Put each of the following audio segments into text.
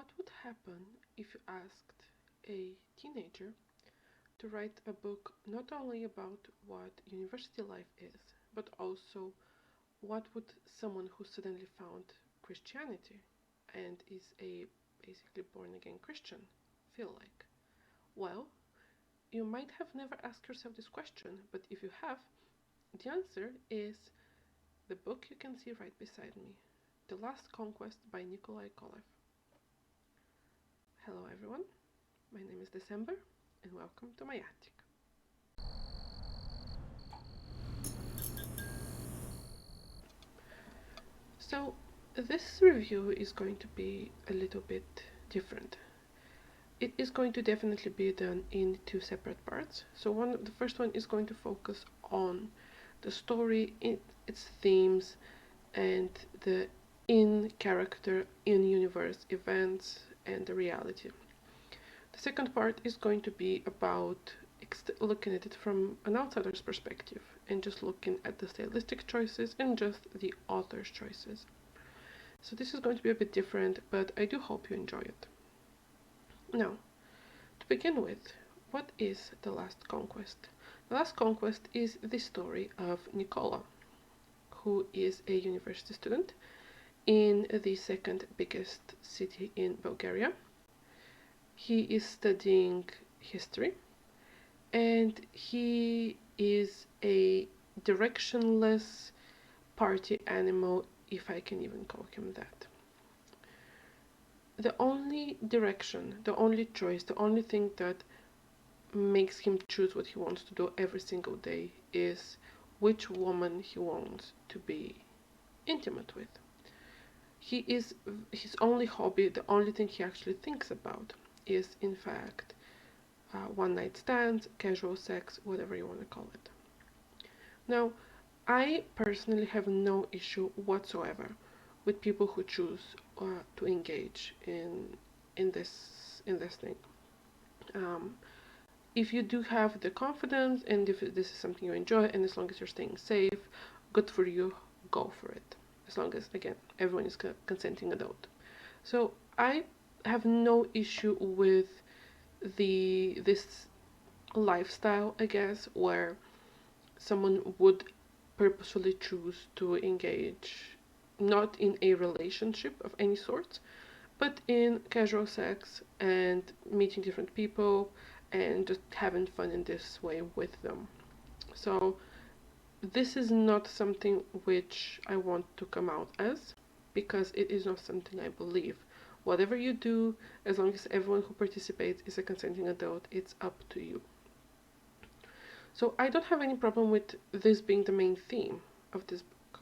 What would happen if you asked a teenager to write a book not only about what university life is, but also what would someone who suddenly found Christianity and is a basically born again Christian feel like? Well, you might have never asked yourself this question, but if you have, the answer is the book you can see right beside me, The Last Conquest by Nikolai Kolev. Hello everyone, my name is December and welcome to my attic. So this review is going to be a little bit different. It is going to definitely be done in two separate parts. So the first one is going to focus on the story, its themes, and the in-character, in-universe events and the reality. The second part is going to be about looking at it from an outsider's perspective and just looking at the stylistic choices and just the author's choices. So this is going to be a bit different, but I do hope you enjoy it. Now, to begin with, what is The Last Conquest? The Last Conquest is the story of Nikolai, who is a university student in the second biggest city in Bulgaria. He is studying history and he is a directionless party animal, if I can even call him that. The only direction, the only choice, the only thing that makes him choose what he wants to do every single day is which woman he wants to be intimate with. His only hobby, the only thing he actually thinks about is in fact one night stands, casual sex, whatever you want to call it. Now, I personally have no issue whatsoever with people who choose to engage in this thing. If you do have the confidence and if this is something you enjoy, and as long as you're staying safe, good for you, go for it. As long as, again, everyone is consenting adult. So I have no issue with this lifestyle, I guess, where someone would purposefully choose to engage not in a relationship of any sort, but in casual sex and meeting different people and just having fun in this way with them. So this is not something which I want to come out as, because it is not something I believe. Whatever you do, as long as everyone who participates is a consenting adult, it's up to you. So I don't have any problem with this being the main theme of this book,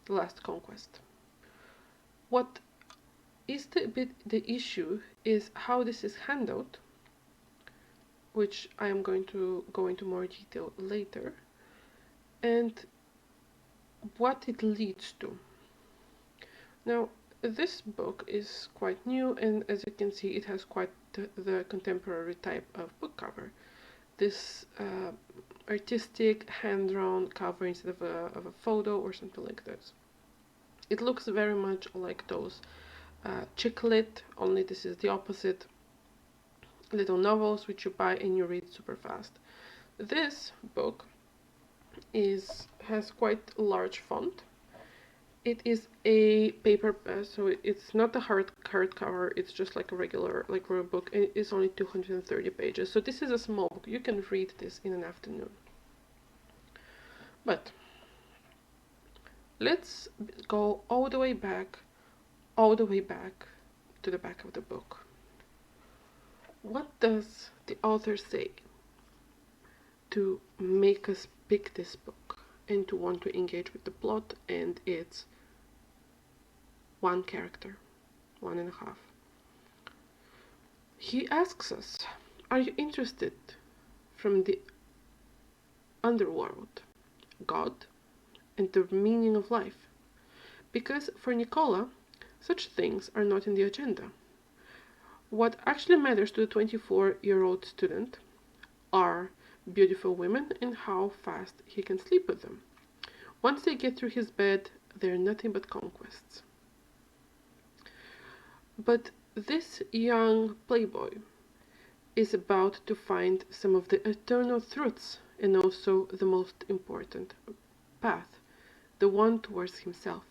The Last Conquest. What is the issue is how this is handled, which I am going to go into more detail later, and what it leads to. Now, this book is quite new, and as you can see, it has quite the contemporary type of book cover. This artistic, hand-drawn cover instead of a photo or something like this. It looks very much like those chick lit, only this is the opposite, little novels which you buy and you read super fast. This book has quite a large font. It is a paper, so it's not a hardcover. It's just like a regular book, and it is only 230 pages. So this is a small book. You can read this in an afternoon. But let's go all the way back to the back of the book. What does the author say to make us pick this book and to want to engage with the plot and its one character, one and a half? He asks us, are you interested from the underworld, God, and the meaning of life? Because for Nikolai, such things are not in the agenda. What actually matters to the 24-year-old student are beautiful women and how fast he can sleep with them. Once they get through his bed, they're nothing but conquests. But This young playboy is about to find some of the eternal truths and also the most important path, the one towards himself.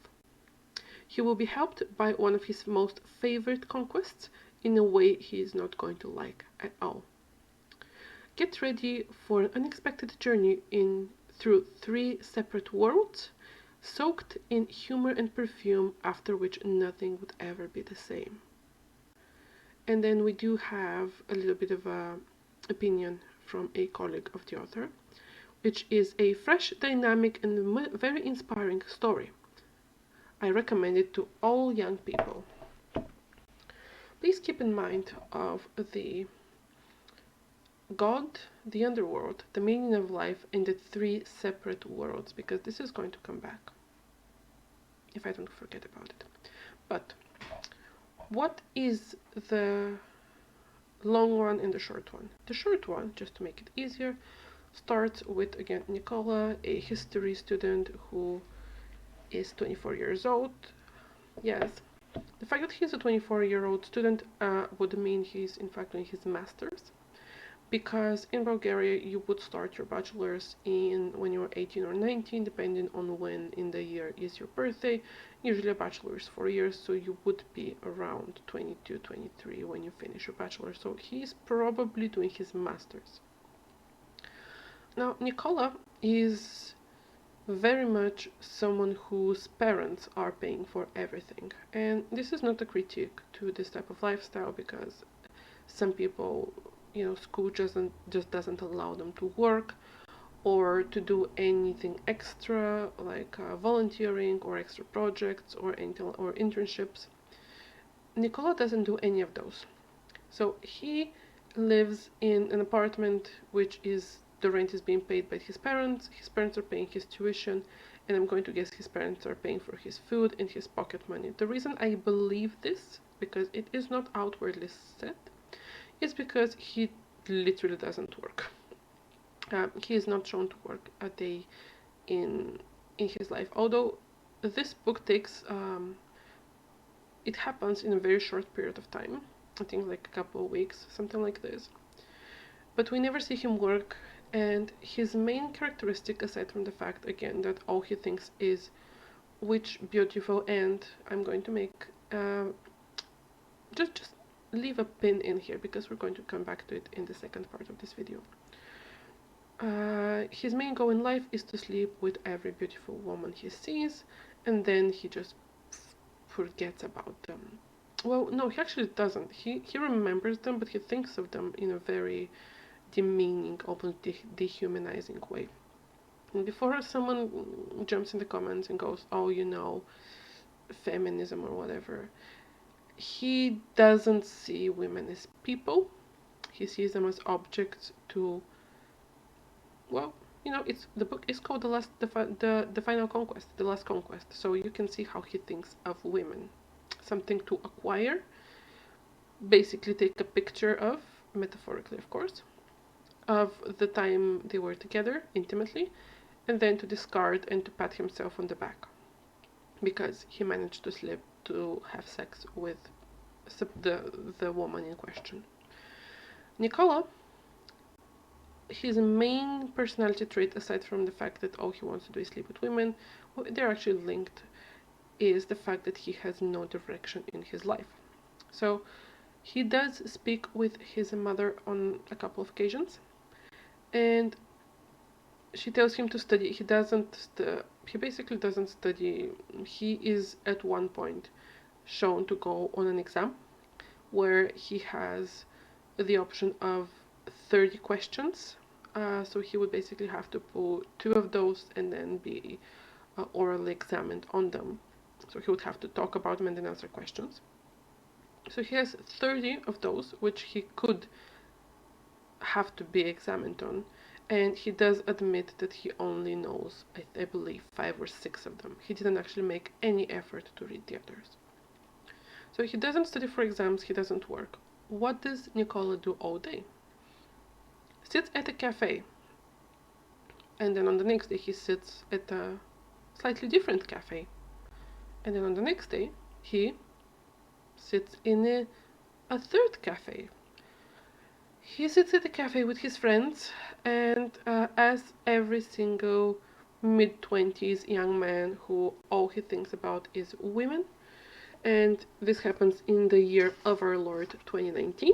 He will be helped by one of his most favorite conquests in a way he is not going to like at all. Get ready for an unexpected journey through 3 separate worlds, soaked in humor and perfume, after which nothing would ever be the same. And then we do have a little bit of a opinion from a colleague of the author, which is a fresh, dynamic, and very inspiring story. I recommend it to all young people. Please keep in mind of the God, the underworld, the meaning of life, and the 3 separate worlds, because this is going to come back, if I don't forget about it. But what is the long one and the short one? The short one, just to make it easier, starts with, again, Nikolai, a history student who is 24 years old. Yes, the fact that he's a 24-year-old student would mean he's in fact doing his master's, because in Bulgaria you would start your bachelor's when you're 18 or 19, depending on when in the year is your birthday. Usually a bachelor is 4 years, so you would be around 22, 23 when you finish your bachelor. So he's probably doing his master's. Now, Nicola is very much someone whose parents are paying for everything. And this is not a critique to this type of lifestyle, because some people, school just doesn't allow them to work or to do anything extra, like volunteering or extra projects or internships. Nicola doesn't do any of those. So he lives in an apartment which is, the rent is being paid by his parents are paying his tuition, and I'm going to guess his parents are paying for his food and his pocket money. The reason I believe this, because it is not outwardly said, is because he literally doesn't work. He is not shown to work a day in his life, although this book takes, it happens in a very short period of time. I think like a couple of weeks, something like this. But we never see him work, and his main characteristic, aside from the fact, again, that all he thinks is, which beautiful, and I'm going to make, just leave a pin in here, because we're going to come back to it in the second part of this video. His main goal in life is to sleep with every beautiful woman he sees, and then he just forgets about them. Well, no, he actually doesn't. He remembers them, but he thinks of them in a very demeaning, almost dehumanizing way. And before someone jumps in the comments and goes, oh, feminism or whatever, he doesn't see women as people. He sees them as objects to, well, the book is called the Final Conquest, the Last Conquest. So you can see how he thinks of women, something to acquire, basically take a picture of, metaphorically of course, of the time they were together intimately, and then to discard and to pat himself on the back because he managed to have sex with the woman in question. Nicola, his main personality trait, aside from the fact that all he wants to do is sleep with women, they're actually linked, is the fact that he has no direction in his life. So he does speak with his mother on a couple of occasions, and she tells him to study. He basically doesn't study. He is at one point shown to go on an exam where he has the option of 30 questions. So he would basically have to pull 2 of those and then be orally examined on them. So he would have to talk about them and then answer questions. So he has 30 of those, which he could have to be examined on. And he does admit that he only knows, I believe, 5 or 6 of them. He didn't actually make any effort to read the others. So he doesn't study for exams, he doesn't work. What does Nicola do all day? Sits at a cafe. And then on the next day he sits at a slightly different cafe. And then on the next day he sits in a a third cafe. He sits at the cafe with his friends, and as every single mid-20s young man who all he thinks about is women, and this happens in the year of our Lord 2019,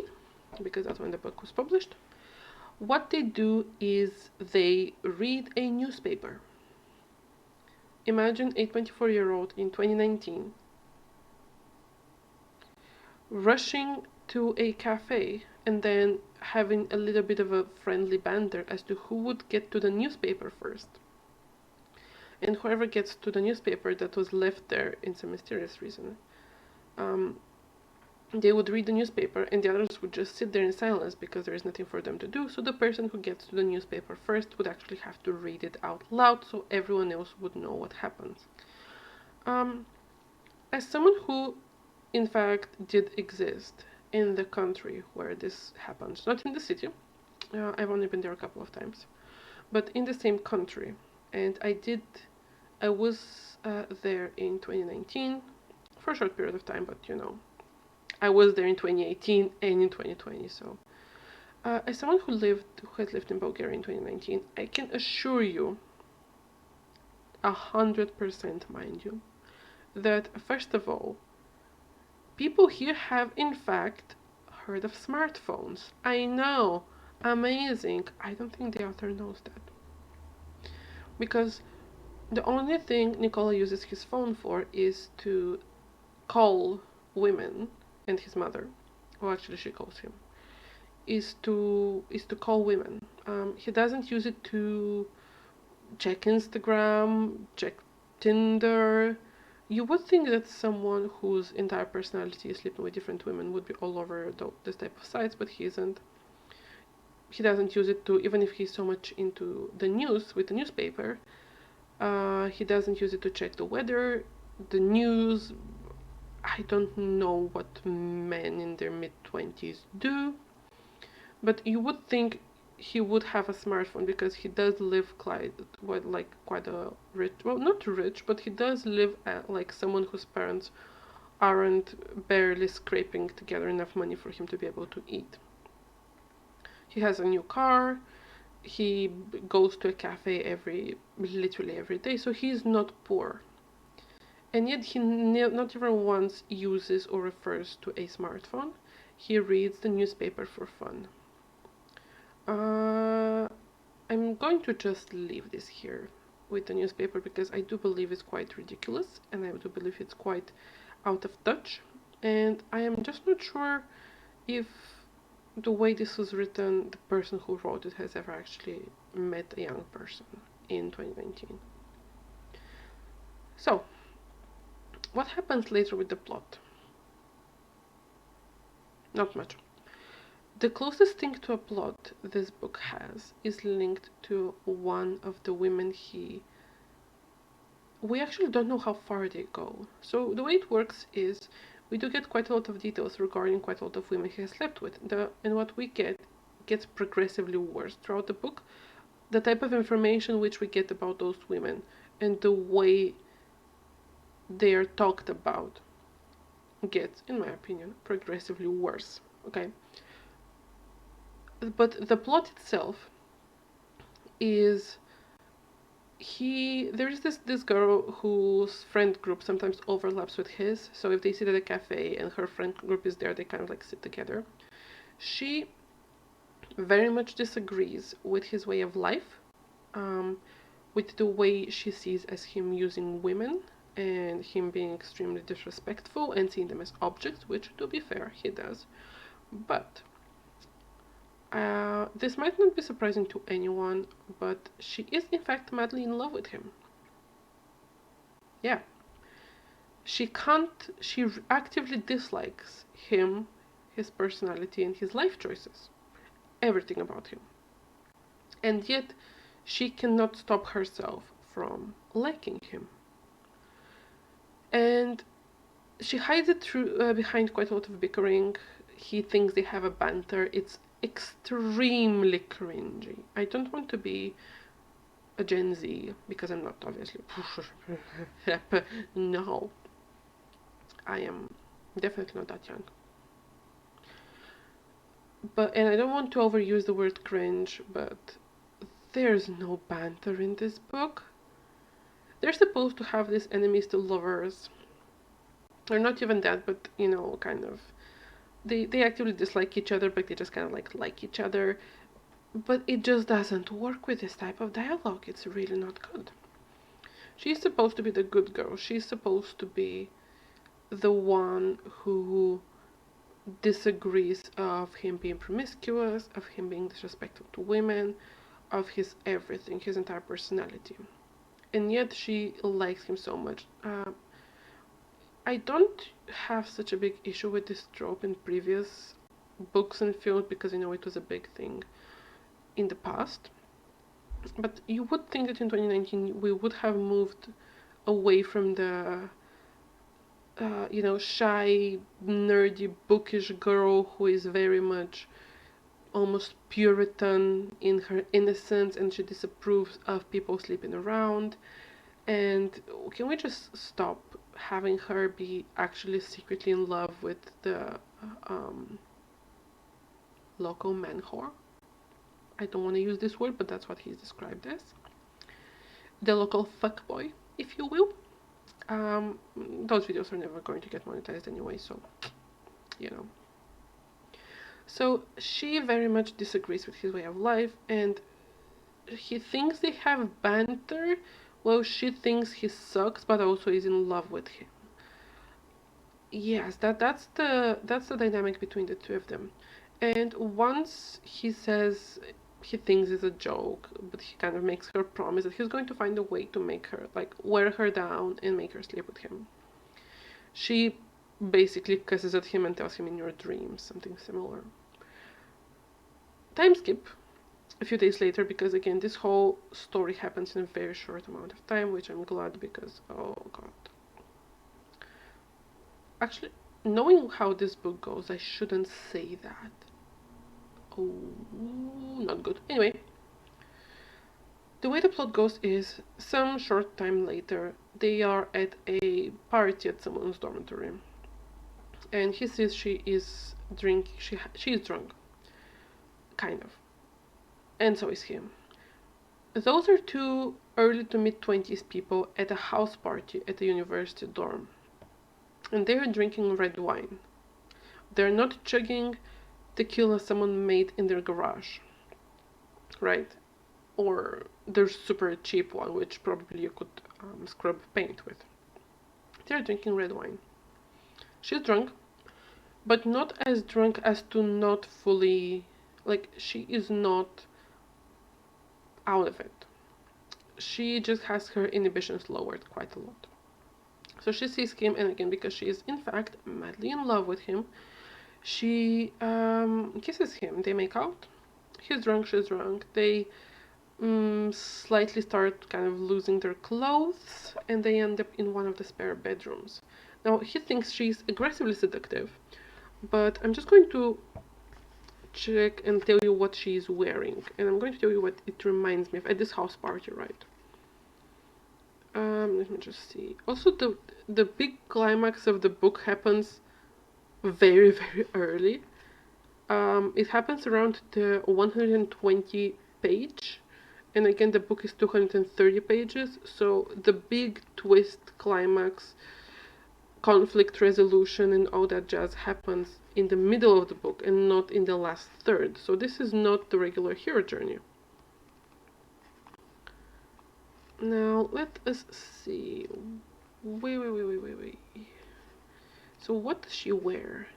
because that's when the book was published. What they do is they read a newspaper. Imagine a 24-year-old in 2019 rushing to a cafe and then having a little bit of a friendly banter as to who would get to the newspaper first. And whoever gets to the newspaper that was left there in some mysterious reason, they would read the newspaper and the others would just sit there in silence because there is nothing for them to do. So the person who gets to the newspaper first would actually have to read it out loud so everyone else would know what happens. As someone who in fact did exist in the country where this happens, not in the city, I've only been there a couple of times, but in the same country, and I was there in 2019 for a short period of time, but I was there in 2018 and in 2020. So as someone who had lived in Bulgaria in 2019, I can assure you 100%, mind you, that first of all, people here have in fact heard of smartphones. I know, amazing. I don't think the author knows that. Because the only thing Nikolai uses his phone for is to call women, and his mother, well actually she calls him, is to call women. He doesn't use it to check Instagram, check Tinder. You would think that someone whose entire personality is sleeping with different women would be all over this type of sites, but he isn't. He doesn't use it to, even if he's so much into the news with the newspaper, he doesn't use it to check the weather, the news. I don't know what men in their mid-20s do, but you would think he would have a smartphone because he does live quite a rich, well, not rich, but he does live like someone whose parents aren't barely scraping together enough money for him to be able to eat. He has a new car, he goes to a cafe literally every day, so he's not poor. And yet he not even once uses or refers to a smartphone. He reads the newspaper for fun. I'm going to just leave this here with the newspaper because I do believe it's quite ridiculous and I do believe it's quite out of touch. And I am just not sure if the way this was written, the person who wrote it has ever actually met a young person in 2019. So, what happens later with the plot? Not much. The closest thing to a plot this book has is linked to one of the women we actually don't know how far they go. So the way it works is we do get quite a lot of details regarding quite a lot of women he has slept with. And what we get gets progressively worse throughout the book. The type of information which we get about those women and the way they are talked about gets, in my opinion, progressively worse. Okay. But the plot itself is there is this girl whose friend group sometimes overlaps with his. So if they sit at a cafe and her friend group is there, they kind of like sit together. She very much disagrees with his way of life, with the way she sees as him using women and him being extremely disrespectful and seeing them as objects, which, to be fair, he does. But this might not be surprising to anyone, but she is in fact madly in love with him. Yeah. She actively dislikes him, his personality, and his life choices. Everything about him. And yet, she cannot stop herself from liking him. And she hides it behind quite a lot of bickering. He thinks they have a banter. It's extremely cringy. I don't want to be a Gen Z because I'm not, obviously. No, I am definitely not that young. and I don't want to overuse the word cringe, but there's no banter in this book. They're supposed to have these enemies to lovers. They're not even that, but kind of. They actively dislike each other, but they just kind of like each other. But it just doesn't work with this type of dialogue. It's really not good. She's supposed to be the good girl. She's supposed to be the one who disagrees of him being promiscuous, of him being disrespectful to women, of his everything, his entire personality. And yet she likes him so much. I don't have such a big issue with this trope in previous books and films because it was a big thing in the past. But you would think that in 2019 we would have moved away from the shy, nerdy, bookish girl who is very much almost Puritan in her innocence, and she disapproves of people sleeping around. And can we just stop having her be actually secretly in love with the local man whore? I don't want to use this word, but that's what he's described as. The local fuckboy, if you will. Those videos are never going to get monetized anyway, so, So she very much disagrees with his way of life, and he thinks they have banter. Well, she thinks he sucks, but also is in love with him. Yes, that's the dynamic between the two of them. And once he says he thinks it's a joke, but he kind of makes her promise that he's going to find a way to make her, wear her down and make her sleep with him. She basically cusses at him and tells him in your dreams, something similar. Time skip a few days later, because again, this whole story happens in a very short amount of time, which I'm glad because, oh god. Actually, knowing how this book goes, I shouldn't say that. Oh, not good. Anyway, the way the plot goes is some short time later, they are at a party at someone's dormitory, and he sees she is drinking. She is drunk, kind of, and so is he. Those are two early to mid-20s people at a house party at a university dorm, and they are drinking red wine. They're not chugging tequila someone made in their garage, right? Or their super cheap one, which probably you could scrub paint with. They're drinking red wine. She's drunk, but not as drunk as to not fully, she is not out of it. She just has her inhibitions lowered quite a lot. So she sees him, and again, because she is in fact madly in love with him, she kisses him. They make out. He's drunk, she's drunk. They slightly start kind of losing their clothes, and they end up in one of the spare bedrooms. Now, he thinks she's aggressively seductive, but I'm just going to check and tell you what she's wearing, and I'm going to tell you what it reminds me of at this house party, right? Let me just see. Also, the big climax of the book happens very, very early. It happens around the 120 page, and again the book is 230 pages, so the big twist, climax, conflict resolution and all that jazz happens in the middle of the book and not in the last third. So this is not the regular hero journey. Now let us see. Wait. So what does she wear?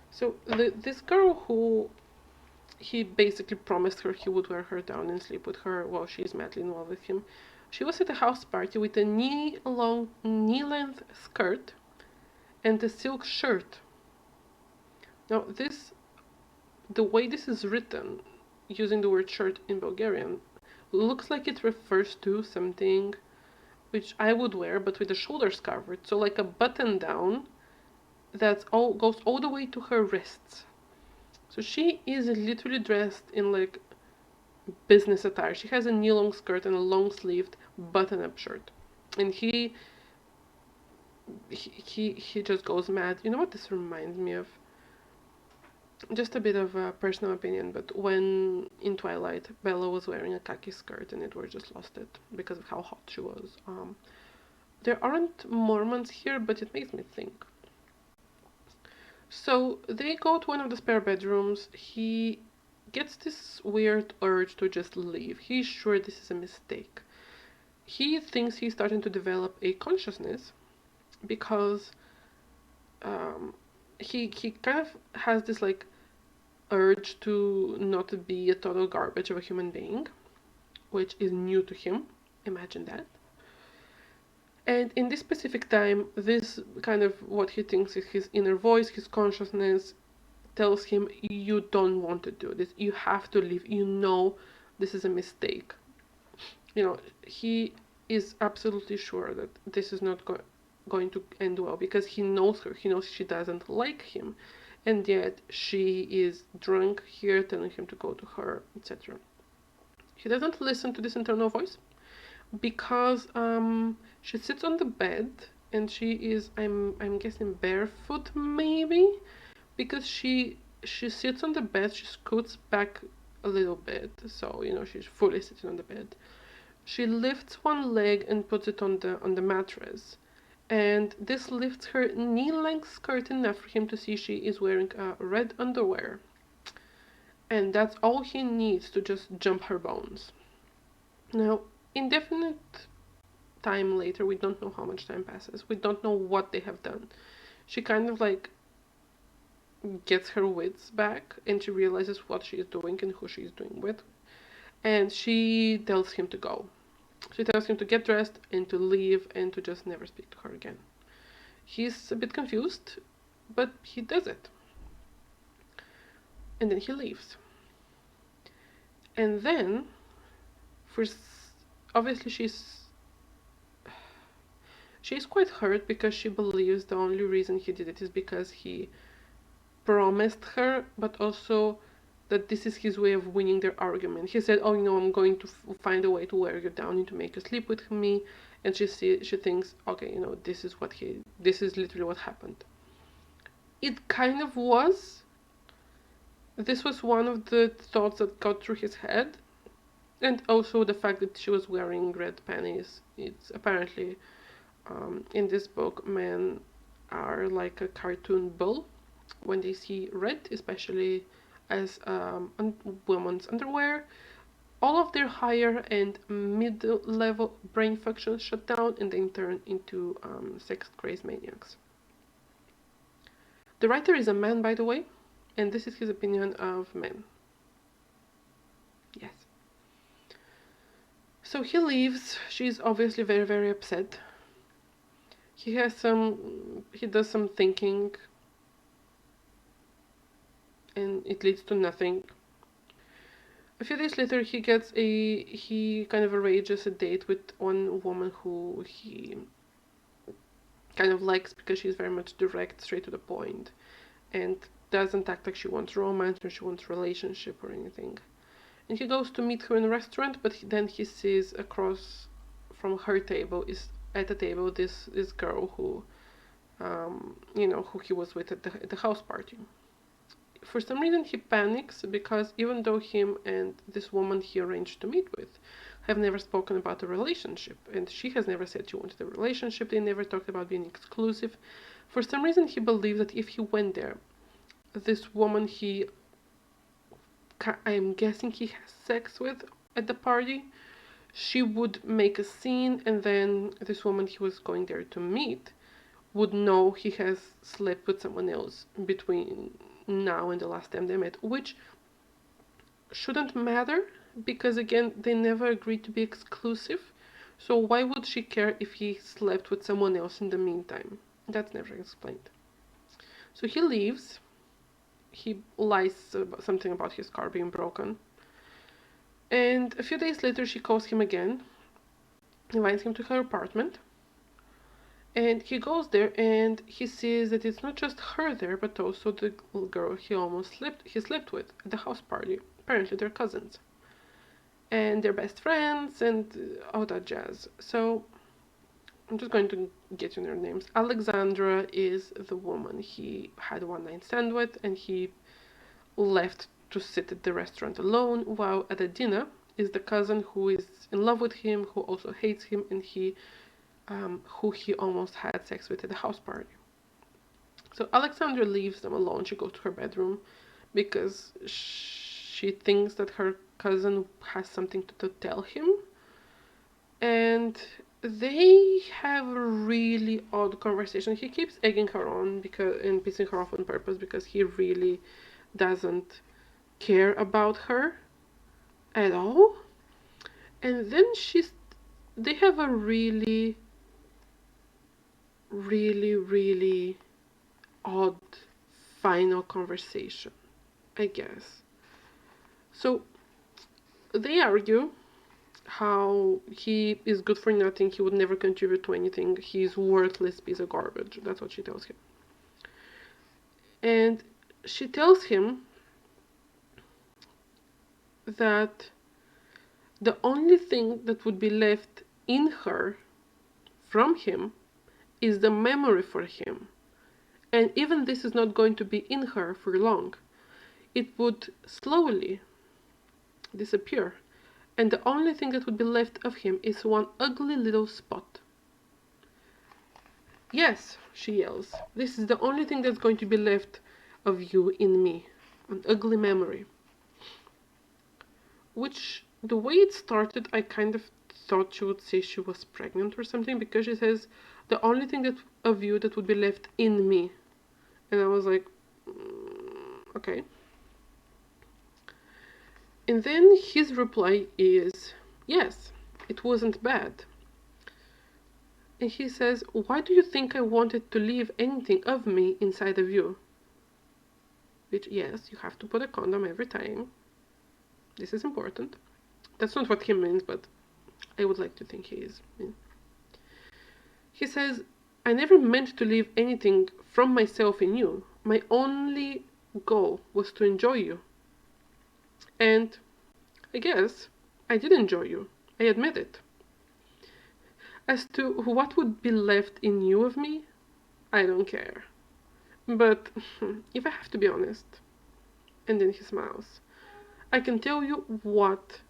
So this girl who he basically promised her he would wear her down and sleep with her while she's madly in love with him. She was at a house party with a knee-length skirt and a silk shirt. Now the way this is written, using the word shirt in Bulgarian, looks like it refers to something which I would wear but with the shoulders covered. So like a button down that goes all the way to her wrists. So she is literally dressed in business attire. She has a knee-long skirt and a long-sleeved button-up shirt, and he just goes mad. You know what this reminds me of? just a bit of a personal opinion, but when in Twilight Bella was wearing a khaki skirt and Edward just lost it because of how hot she was. There aren't Mormons here, but it makes me think. So they go to one of the spare bedrooms. He gets this weird urge to just leave. He's sure this is a mistake. He thinks he's starting to develop a consciousness because he kind of has this like urge to not be a total garbage of a human being, which is new to him. Imagine that. And in this specific time, this kind of what he thinks is his inner voice, his consciousness, tells him, you don't want to do this. You have to leave. You know this is a mistake. You know, he is absolutely sure that this is not going to end well because he knows her. He knows she doesn't like him. And yet she is drunk here telling him to go to her, etc. He doesn't listen to this internal voice because she sits on the bed and she is I'm guessing barefoot maybe, because she sits on the bed, she scoots back a little bit, so you know she's fully sitting on the bed. She lifts one leg and puts it on the mattress, and this lifts her knee-length skirt enough for him to see she is wearing red underwear, and that's all he needs to just jump her bones. Now, indefinite time later, we don't know how much time passes, we don't know what they have done. She kind of like gets her wits back and she realizes what she is doing and who she is doing with, and she tells him to go. She tells him to get dressed and to leave and to just never speak to her again. He's a bit confused, but he does it. And then he leaves. And then, for obviously she's quite hurt because she believes the only reason he did it is because he promised her, but also that this is his way of winning their argument. He said, "Oh, you know, I'm going to find a way to wear you down and to make you sleep with me," and she thinks, "Okay, you know, this is literally what happened." It kind of was. This was one of the thoughts that got through his head, and also the fact that she was wearing red panties. It's apparently in this book, men are like a cartoon bull when they see red, especially as women's underwear. All of their higher and mid-level brain functions shut down and they turn into sex-crazed maniacs. The writer is a man, by the way, and this is his opinion of men. Yes. So he leaves. She's obviously very, very upset. He does some thinking, and it leads to nothing. A few days later, he kind of arranges a date with one woman who he kind of likes because she's very much direct, straight to the point, and doesn't act like she wants romance or she wants relationship or anything. And he goes to meet her in a restaurant, but then he sees across from her table is at the table this girl who, who he was with at the house party. For some reason he panics because even though him and this woman he arranged to meet with have never spoken about a relationship, and she has never said she wanted a relationship, they never talked about being exclusive, for some reason he believes that if he went there, this woman I'm guessing he has sex with at the party, she would make a scene, and then this woman he was going there to meet would know he has slept with someone else between now and the last time they met, which shouldn't matter because again they never agreed to be exclusive, so why would she care if he slept with someone else in the meantime? That's never explained. So he leaves. He lies about something about his car being broken, and a few days later she calls him again, invites him to her apartment, and he goes there and he sees that it's not just her there, but also the girl he slept with at the house party. Apparently they're cousins. And they're best friends and all that jazz. So I'm just going to get you their names. Alexandra is the woman he had one night stand with, and he left to sit at the restaurant alone, while at the dinner is the cousin who is in love with him, who also hates him, and who he almost had sex with at the house party. So Alexandra leaves them alone. She goes to her bedroom because she thinks that her cousin has something to tell him. And they have a really odd conversation. He keeps egging her on and pissing her off on purpose because he really doesn't care about her at all. And then they have a really, really, really odd final conversation, I guess. So they argue how he is good for nothing, he would never contribute to anything, he's worthless piece of garbage. That's what she tells him. And she tells him that the only thing that would be left in her from him is the memory for him. And even this is not going to be in her for long. It would slowly disappear. And the only thing that would be left of him is one ugly little spot. Yes, she yells, this is the only thing that's going to be left of you in me. An ugly memory. Which, the way it started, I kind of thought she would say she was pregnant or something, because she says, the only thing that of you that would be left in me. And I was like, okay. And then his reply is, yes, it wasn't bad. And he says, why do you think I wanted to leave anything of me inside of you? Which, yes, you have to put a condom every time. This is important. That's not what he means, but I would like to think he is. He says, I never meant to leave anything from myself in you. My only goal was to enjoy you. And I guess I did enjoy you. I admit it. As to what would be left in you of me, I don't care. But if I have to be honest, and then he smiles, I can tell you what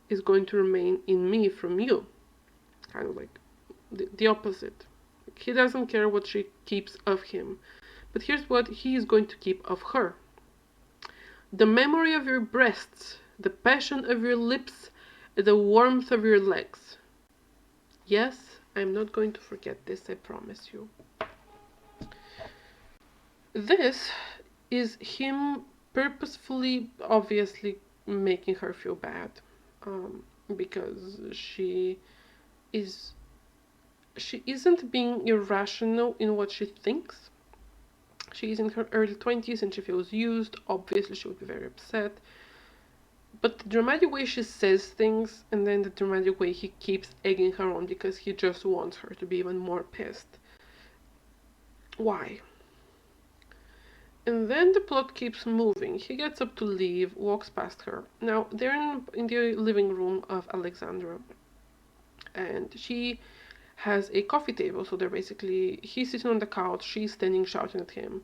is going to remain in me from you. Kind of like the opposite. He doesn't care what she keeps of him. But here's what he is going to keep of her. The memory of your breasts, the passion of your lips, the warmth of your legs. Yes, I'm not going to forget this, I promise you. This is him purposefully, obviously, making her feel bad. Because she isn't being irrational in what she thinks. She is in her early 20s and she feels used. Obviously, she would be very upset. But the dramatic way she says things, and then the dramatic way he keeps egging her on because he just wants her to be even more pissed. Why? And then the plot keeps moving. He gets up to leave, walks past her. Now, they're in the living room of Alexandra. And she has a coffee table, so he's sitting on the couch, she's standing shouting at him.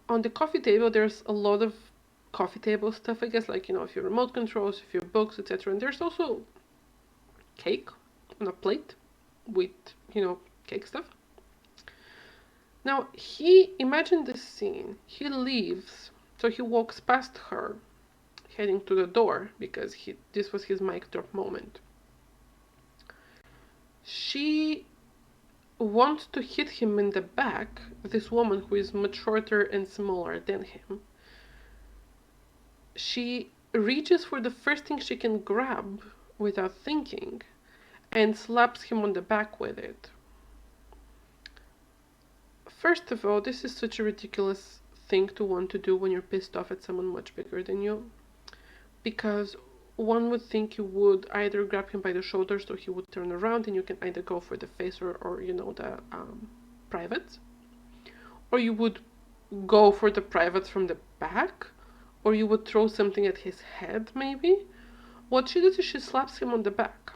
On the coffee table, there's a lot of coffee table stuff, I guess, like, if your remote controls, if your books, etc. And there's also cake on a plate with, cake stuff. Now, imagine this scene. He leaves, so he walks past her, heading to the door, because this was his mic drop moment. She wants to hit him in the back, this woman who is much shorter and smaller than him. She reaches for the first thing she can grab without thinking and slaps him on the back with it. First of all, this is such a ridiculous thing to want to do when you're pissed off at someone much bigger than you, because one would think you would either grab him by the shoulders so he would turn around and you can either go for the face or the privates, or you would go for the privates from the back, or you would throw something at his head maybe. What she does is she slaps him on the back.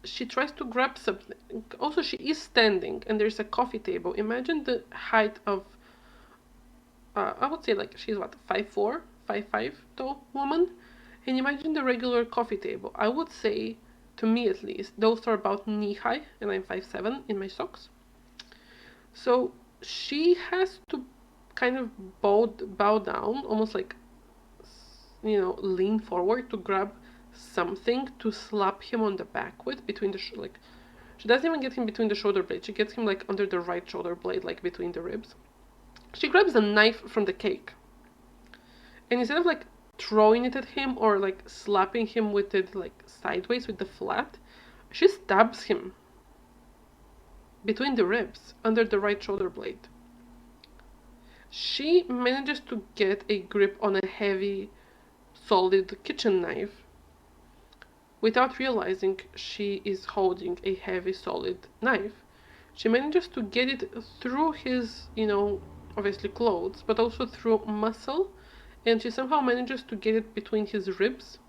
She tries to grab something. Also, she is standing and there's a coffee table. Imagine the height of I would say like she's what, 5'4", 5'5" tall woman. And imagine the regular coffee table. I would say, to me at least, those are about knee high, and I'm 5'7" in my socks. So she has to kind of bow down, almost like, lean forward to grab something to slap him on the back with, between the like. She doesn't even get him between the shoulder blades. She gets him like under the right shoulder blade, like between the ribs. She grabs a knife from the cake, and instead of like throwing it at him or like slapping him with it like sideways with the flat, she stabs him between the ribs under the right shoulder blade. She manages to get a grip on a heavy, solid kitchen knife without realizing she is holding a heavy, solid knife. She manages to get it through his, obviously clothes, but also through muscle, and she somehow manages to get it between his ribs,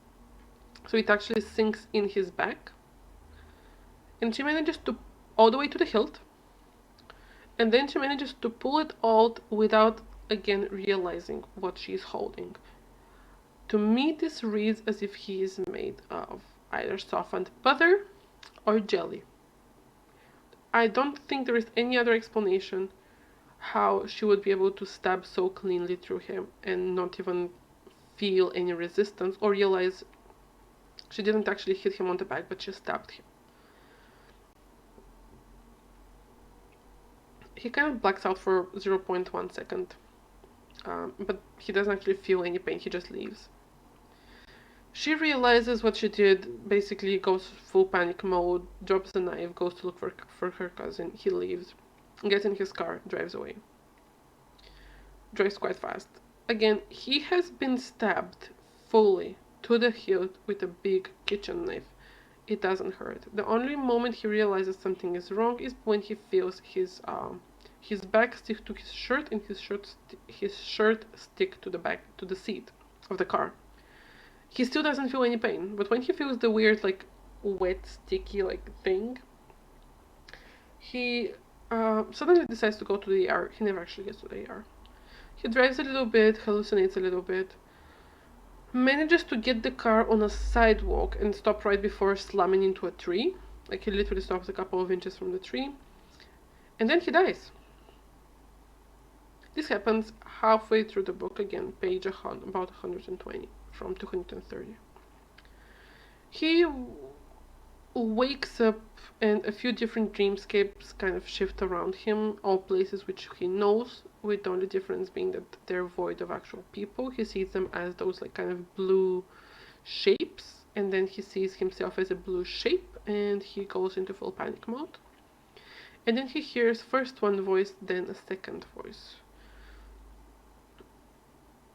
so it actually sinks in his back. And she manages to, all the way to the hilt, and then she manages to pull it out without, again, realizing what she's holding. To me, this reads as if he is made of either softened butter or jelly. I don't think there is any other explanation how she would be able to stab so cleanly through him and not even feel any resistance or realize she didn't actually hit him on the back, but she stabbed him. He kind of blacks out for 0.1 second, but he doesn't actually feel any pain, he just leaves. She realizes what she did, basically goes full panic mode, drops the knife, goes to look for her cousin, he leaves, gets in his car, drives away. Drives quite fast. Again, he has been stabbed fully to the hilt with a big kitchen knife. It doesn't hurt. The only moment he realizes something is wrong is when he feels his back stick to his shirt, and his shirt stick to the seat of the car. He still doesn't feel any pain, but when he feels the weird, like, wet, sticky, like, thing, he suddenly decides to go to the ER. He never actually gets to the ER. He drives a little bit, hallucinates a little bit, manages to get the car on a sidewalk and stop right before slamming into a tree. Like, he literally stops a couple of inches from the tree. And then he dies. This happens halfway through the book, again, page about 120 from 230. He wakes up and a few different dreamscapes kind of shift around him, all places which he knows, with the only difference being that they're void of actual people. He sees them as those like kind of blue shapes, and then he sees himself as a blue shape, and he goes into full panic mode. And then he hears first one voice, then a second voice.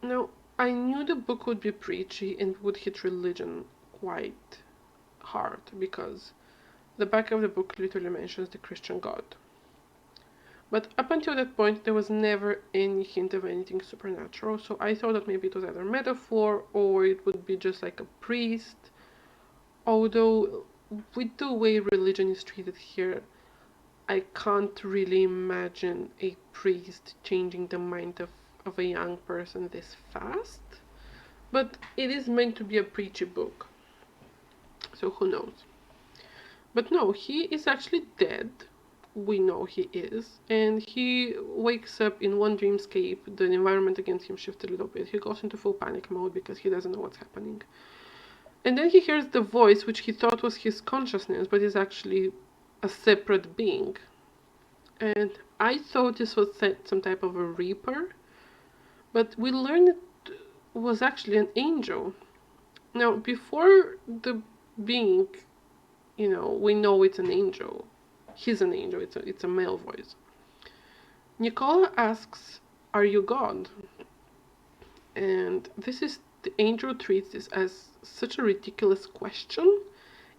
Now, I knew the book would be preachy and would hit religion quite hard, because the back of the book literally mentions the Christian God. But up until that point, there was never any hint of anything supernatural, so I thought that maybe it was either metaphor or it would be just like a priest. Although, with the way religion is treated here, I can't really imagine a priest changing the mind of a young person this fast. But it is meant to be a preachy book, so who knows. But no, he is actually dead. We know he is. And he wakes up in one dreamscape. The environment against him shifts a little bit. He goes into full panic mode because he doesn't know what's happening. And then he hears the voice, which he thought was his consciousness, but is actually a separate being. And I thought this was some type of a reaper, but we learned it was actually an angel. Now, before the being, we know it's an angel. He's an angel, it's a male voice. Nikolai asks, "Are you God?" And the angel treats this as such a ridiculous question,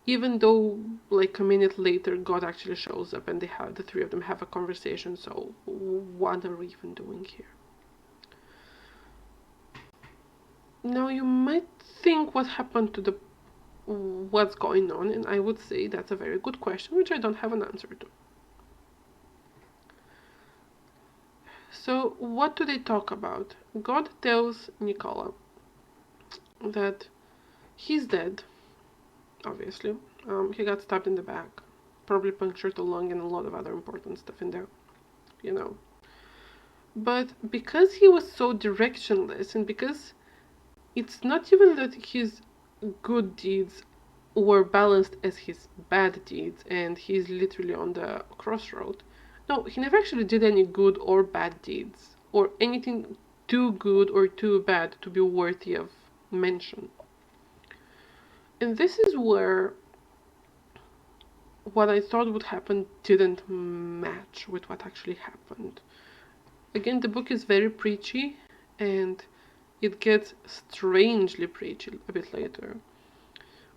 even though like a minute later God actually shows up and the three of them have a conversation, so what are we even doing here? Now you might think, what happened to what's going on, and I would say that's a very good question, which I don't have an answer to. So what do they talk about? God tells Nikolai that he's dead, obviously. He got stabbed in the back, probably punctured a lung and a lot of other important stuff in there, you know. But because he was so directionless, and because it's not even that his good deeds were balanced as his bad deeds, and he's literally on the crossroad. No, he never actually did any good or bad deeds, or anything too good or too bad to be worthy of mention. And this is where what I thought would happen didn't match with what actually happened. Again, the book is very preachy, and it gets strangely preachy a bit later.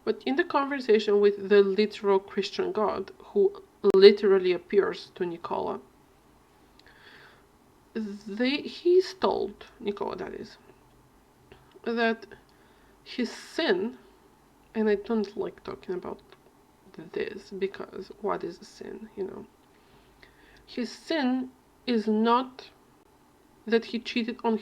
But in the conversation with the literal Christian God, who literally appears to Nikolai, he's told, Nikolai that is, that his sin, and I don't like talking about this because what is a sin, you know? His sin is not that he cheated on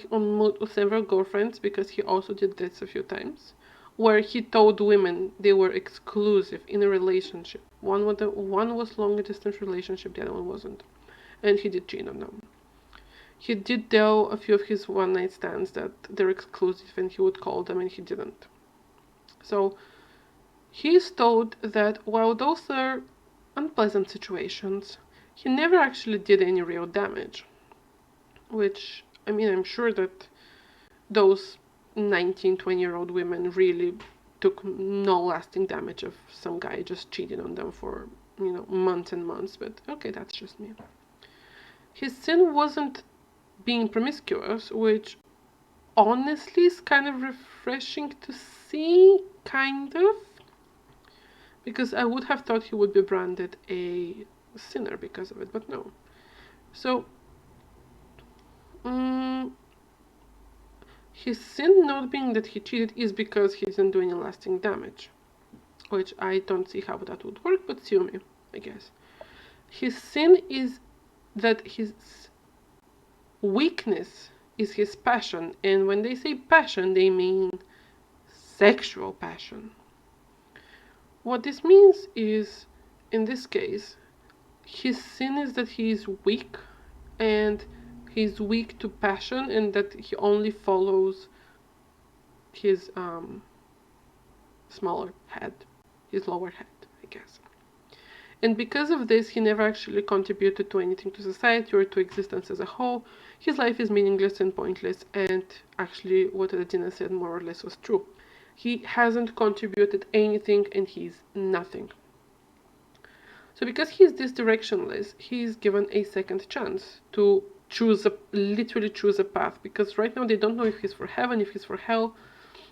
several girlfriends, because he also did this a few times, where he told women they were exclusive in a relationship. One was long distance relationship, the other one wasn't, and he did cheat on them. He did tell a few of his one night stands that they're exclusive, and he would call them, and he didn't. So he is told that while those are unpleasant situations, he never actually did any real damage. Which, I mean, I'm sure that those 19, 20-year-old women really took no lasting damage of some guy just cheating on them for, months and months, but okay, that's just me. His sin wasn't being promiscuous, which honestly is kind of refreshing to see, kind of, because I would have thought he would be branded a sinner because of it, but no. So, his sin not being that he cheated is because he didn't do any lasting damage, which I don't see how that would work, but sue me, I guess. His sin is that his weakness is his passion, and when they say passion, they mean sexual passion. What this means is, in this case, his sin is that he is weak, and he's weak to passion, and that he only follows his smaller head, his lower head, I guess. And because of this, he never actually contributed to anything to society or to existence as a whole. His life is meaningless and pointless, and actually what Adina said more or less was true. He hasn't contributed anything, and he's nothing. So because he's this directionless, he's given a second chance to literally choose a path, because right now they don't know if he's for heaven, if he's for hell,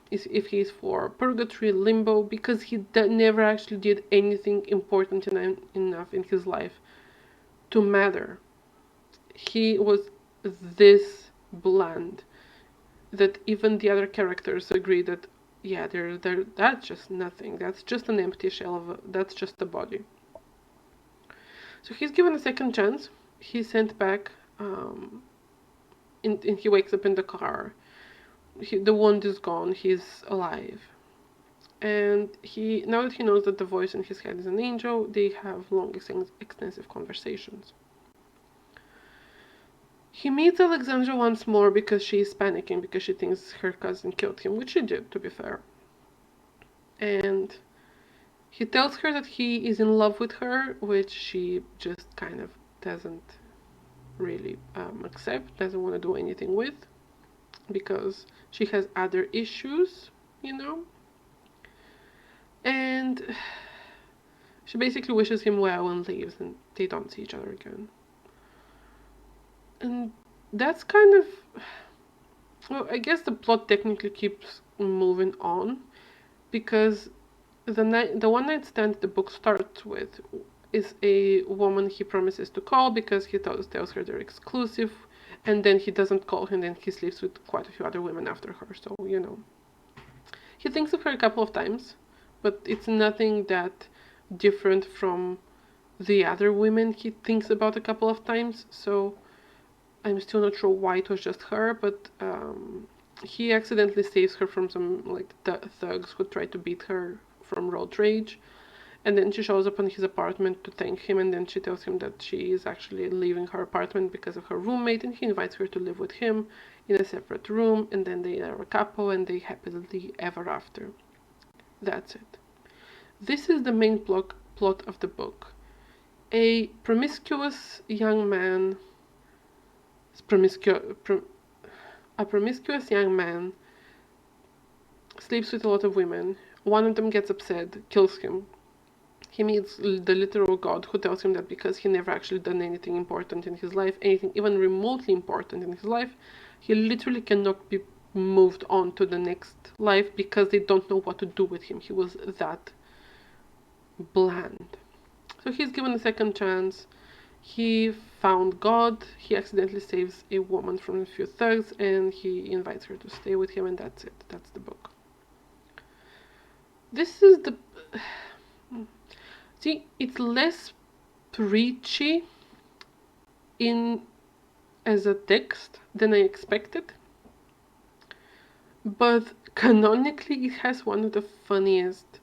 if he's for purgatory, limbo, because he never actually did anything important enough in his life to matter. He was this bland that even the other characters agree that, yeah, that's just nothing. That's just an empty shell that's just a body. So he's given a second chance. He's sent back, and he wakes up in the car. The wound is gone. He's alive. And now that he knows that the voice in his head is an angel, they have long, extensive conversations. He meets Alexandra once more because she is panicking, because she thinks her cousin killed him, which she did, to be fair. And he tells her that he is in love with her, which she just kind of doesn't really accept, doesn't want to do anything with, because she has other issues, And she basically wishes him well and leaves, and they don't see each other again. And that's kind of, well, I guess the plot technically keeps moving on, because the one night stand the book starts with is a woman he promises to call because he tells her they're exclusive, and then he doesn't call her, and then he sleeps with quite a few other women after her, so, He thinks of her a couple of times, but it's nothing that different from the other women he thinks about a couple of times, so I'm still not sure why it was just her, but he accidentally saves her from some like thugs who try to beat her from road rage. And then she shows up in his apartment to thank him, and then she tells him that she is actually leaving her apartment because of her roommate, and he invites her to live with him in a separate room, and then they are a couple and they happily ever after. That's it. This is the main plot of the book. A promiscuous young man, a promiscuous young man sleeps with a lot of women. One of them gets upset, kills him. He meets the literal God who tells him that because he never actually done anything important in his life, anything even remotely important in his life, he literally cannot be moved on to the next life because they don't know what to do with him. He was that bland. So he's given a second chance. He found God. He accidentally saves a woman from a few thugs, and he invites her to stay with him, and that's it. That's the book. This is the... See, it's less preachy as a text than I expected, but canonically it has one of the funniest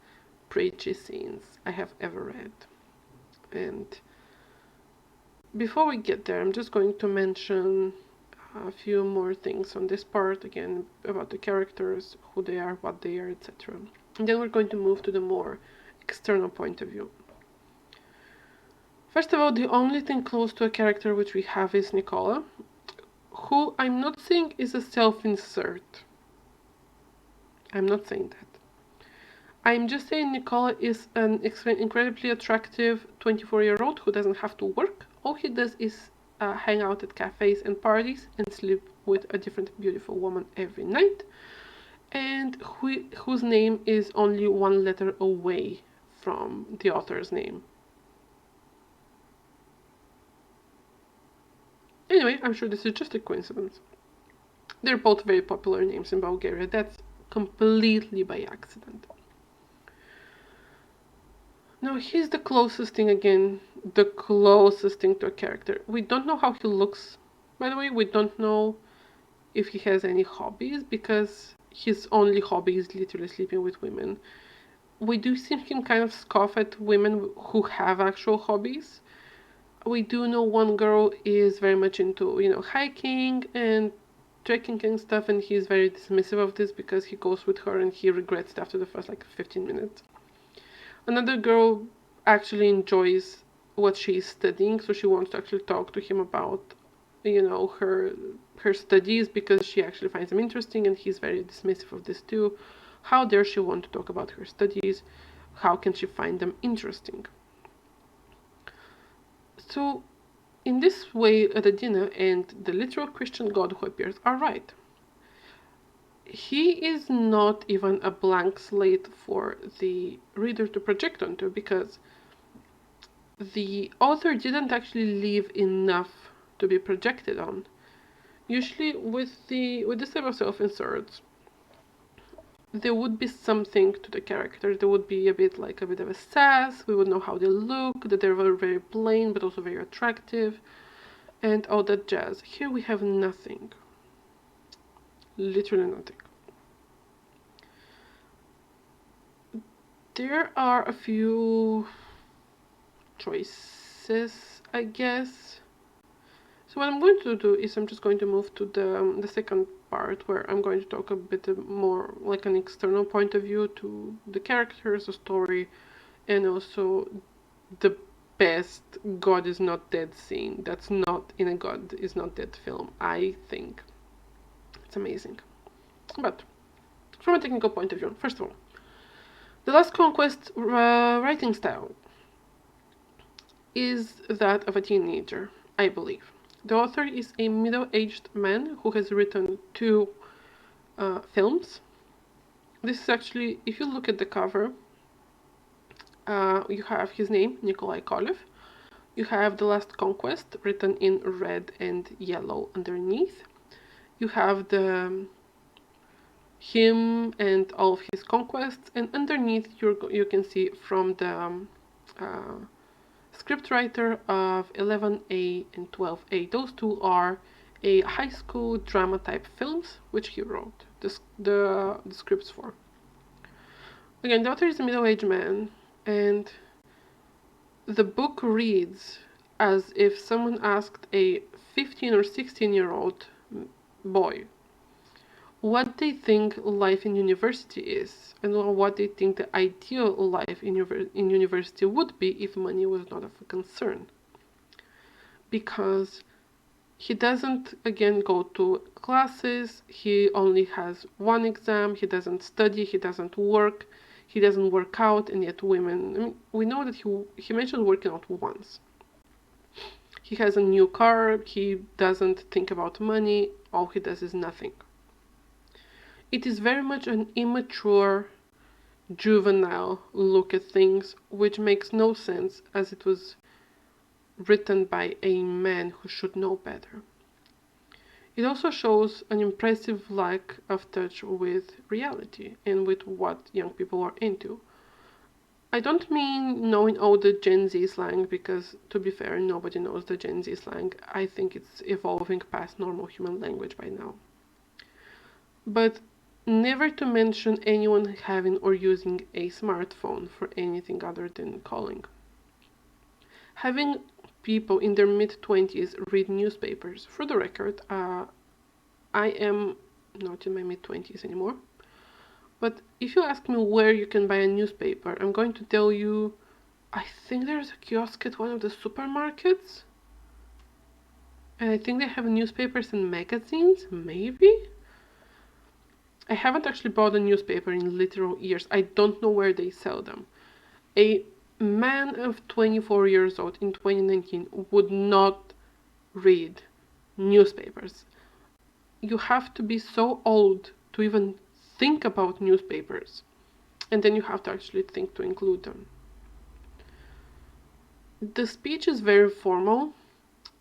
preachy scenes I have ever read. And before we get there, I'm just going to mention a few more things on this part, again, about the characters, who they are, what they are, etc. And then we're going to move to the more external point of view. First of all, the only thing close to a character which we have is Nikolai, who I'm not saying is a self-insert. I'm not saying that. I'm just saying Nikolai is an incredibly attractive 24-year-old who doesn't have to work. All he does is hang out at cafes and parties and sleep with a different beautiful woman every night, and whose name is only one letter away from the author's name. Anyway, I'm sure this is just a coincidence. They're both very popular names in Bulgaria. That's completely by accident. Now, here's the closest thing again, the closest thing to a character. We don't know how he looks, by the way. We don't know if he has any hobbies, because his only hobby is literally sleeping with women. We do see him kind of scoff at women who have actual hobbies. We do know one girl is very much into, hiking and trekking and stuff, and he's very dismissive of this because he goes with her and he regrets it after the first 15 minutes. Another girl actually enjoys what she's studying, so she wants to actually talk to him about, her studies, because she actually finds them interesting, and he's very dismissive of this too. How dare she want to talk about her studies? How can she find them interesting? So, in this way, Radina and the literal Christian God who appears are right. He is not even a blank slate for the reader to project onto, because the author didn't actually leave enough to be projected on. Usually with this type of self-inserts, there would be something to the character. There would be a bit of a sass. We would know how they look, that they're very, very plain but also very attractive, and all that jazz. Here we have nothing. Literally nothing. There are a few choices, I guess. So what I'm going to do is I'm just going to move to the second part, where I'm going to talk a bit more like an external point of view to the characters, the story, and also the best God is not dead scene that's not in a God is not dead film. I think it's amazing. But from a technical point of view, first of all, the Last Conquest writing style is that of a teenager, I believe. The author is a middle-aged man who has written 2 films. This is actually, if you look at the cover, you have his name, Nikolai Kolev. You have The Last Conquest written in red and yellow underneath. You have him and all of his conquests, and underneath you can see from the scriptwriter of 11A and 12A. Those 2 are a high school drama type films, which he wrote the scripts for. Again, the author is a middle-aged man, and the book reads as if someone asked a 15 or 16-year-old boy what they think life in university is, and what they think the ideal life in university would be if money was not of a concern. Because he doesn't, again, go to classes, he only has one exam, he doesn't study, he doesn't work, he doesn't work out, and yet women, I mean, we know that he mentioned working out once. He has a new car, he doesn't think about money, all he does is nothing. It is very much an immature, juvenile look at things, which makes no sense as it was written by a man who should know better. It also shows an impressive lack of touch with reality and with what young people are into. I don't mean knowing all the Gen Z slang, because, to be fair, nobody knows the Gen Z slang. I think it's evolving past normal human language by now. But never to mention anyone having or using a smartphone for anything other than calling. Having people in their mid-20s read newspapers. For the record, I am not in my mid-20s anymore. But if you ask me where you can buy a newspaper, I'm going to tell you, I think there's a kiosk at one of the supermarkets. And I think they have newspapers and magazines, maybe? I haven't actually bought a newspaper in literal years. I don't know where they sell them. A man of 24 years old in 2019 would not read newspapers. You have to be so old to even think about newspapers, and then you have to actually think to include them. The speech is very formal.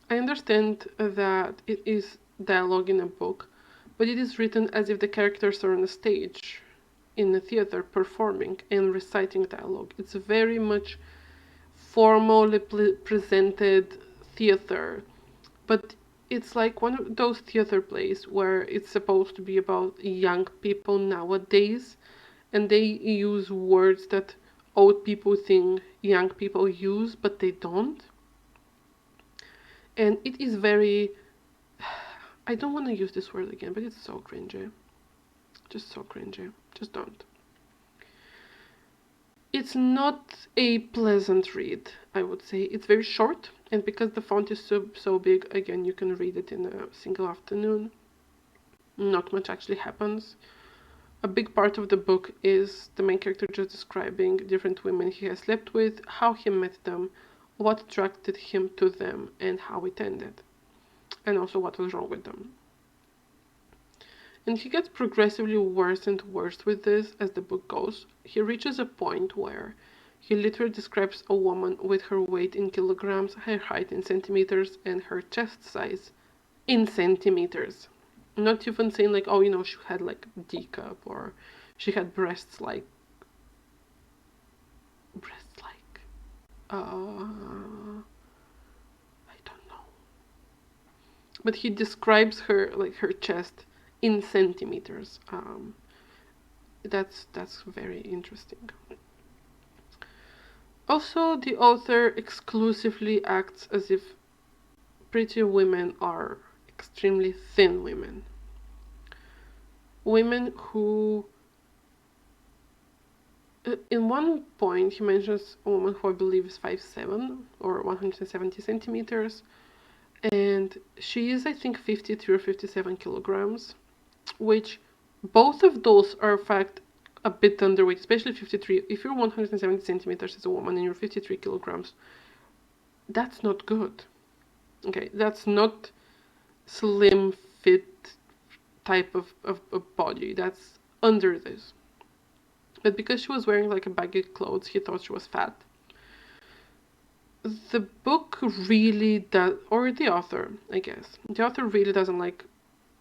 I understand that it is dialogue in a book, but it is written as if the characters are on a stage in a theater performing and reciting dialogue. It's very much formally presented theater, but it's like one of those theater plays where it's supposed to be about young people nowadays, and they use words that old people think young people use, but they don't. And it is very, I don't want to use this word again, but it's so cringy. Just so cringy. Just don't. It's not a pleasant read, I would say. It's very short, and because the font is so big, again, you can read it in a single afternoon. Not much actually happens. A big part of the book is the main character just describing different women he has slept with, how he met them, what attracted him to them, and how it ended, and also what was wrong with them. And he gets progressively worse and worse with this as the book goes. He reaches a point where he literally describes a woman with her weight in kilograms, her height in centimeters, and her chest size in centimeters. Not even saying like, oh, you know, she had like D cup, or she had breasts like I don't know. But he describes her, like her chest, in centimeters. That's very interesting. Also, the author exclusively acts as if pretty women are extremely thin women. Women who, in one point, he mentions a woman who I believe is 5'7" or 170 centimeters, and she is, I think, 53 or 57 kilograms, which both of those are, in fact, a bit underweight, especially 53. If you're 170 centimeters as a woman and you're 53 kilograms, that's not good. Okay, that's not slim, fit type of body. That's under this. But because she was wearing like a baggy clothes, he thought she was fat. The book really does, or the author, I guess, the author really doesn't like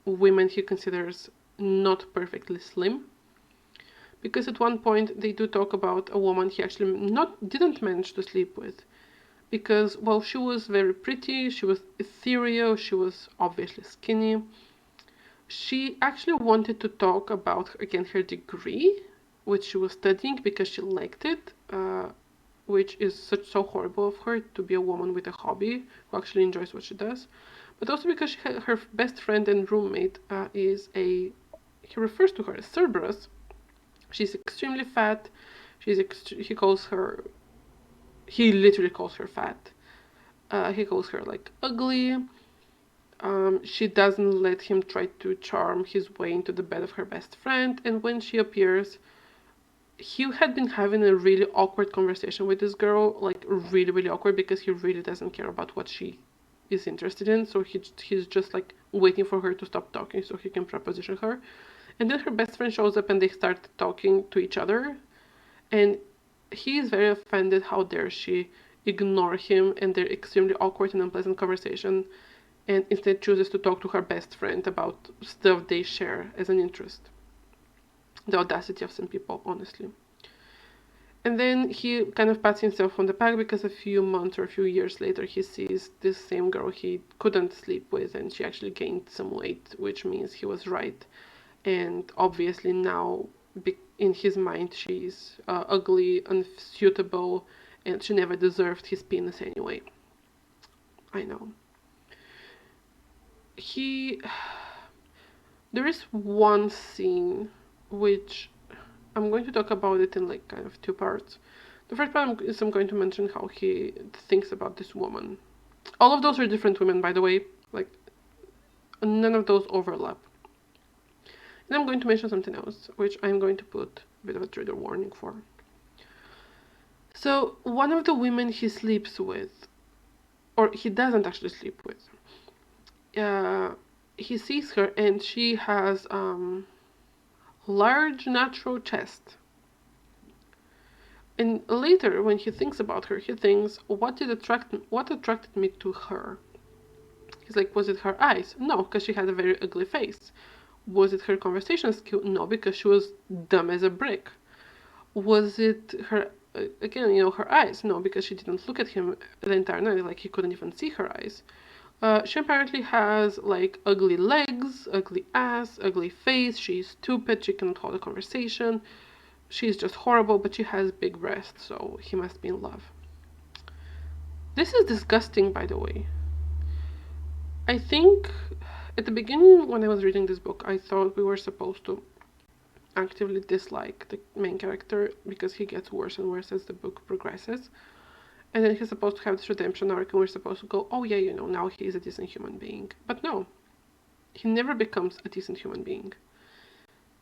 women he considers not perfectly slim. Because at one point they do talk about a woman he actually didn't manage to sleep with, because, well, she was very pretty, she was ethereal, she was obviously skinny. She actually wanted to talk about, again, her degree, which she was studying because she liked it, which is so horrible of her to be a woman with a hobby who actually enjoys what she does. But also because her best friend and roommate he refers to her as Cerberus. She's extremely fat. He literally calls her fat. He calls her like ugly. She doesn't let him try to charm his way into the bed of her best friend, and when she appears, he had been having a really awkward conversation with this girl, like really, really awkward, because he really doesn't care about what she is interested in. So he's just like waiting for her to stop talking so he can proposition her. And then her best friend shows up and they start talking to each other. And he is very offended. How dare she ignore him and their extremely awkward and unpleasant conversation, and instead chooses to talk to her best friend about stuff they share as an interest. The audacity of some people, honestly. And then he kind of pats himself on the back because a few months or a few years later he sees this same girl he couldn't sleep with, and she actually gained some weight, which means he was right. And obviously now, in his mind, she's ugly, unsuitable, and she never deserved his penis anyway. I know. There is one scene which I'm going to talk about it in like kind of two parts. The first part is I'm going to mention how he thinks about this woman. All of those are different women, by the way. Like, none of those overlap. And I'm going to mention something else, which I'm going to put a bit of a trigger warning for. So, one of the women he sleeps with, or he doesn't actually sleep with, he sees her and she has large natural chest. And later, when he thinks about her, he thinks, what attracted me to her? He's like, was it her eyes? No, because she had a very ugly face. Was it her conversation skill? No, because she was dumb as a brick. Was it her, again, her eyes? No, because she didn't look at him the entire night, like he couldn't even see her eyes. She apparently has like ugly legs, ugly ass, ugly face. She's stupid. She cannot hold a conversation. She's just horrible, but she has big breasts, so he must be in love. This is disgusting, by the way. I think at the beginning, when I was reading this book, I thought we were supposed to actively dislike the main character because he gets worse and worse as the book progresses. And then he's supposed to have this redemption arc, and we're supposed to go, oh yeah, now he's a decent human being. But no, he never becomes a decent human being.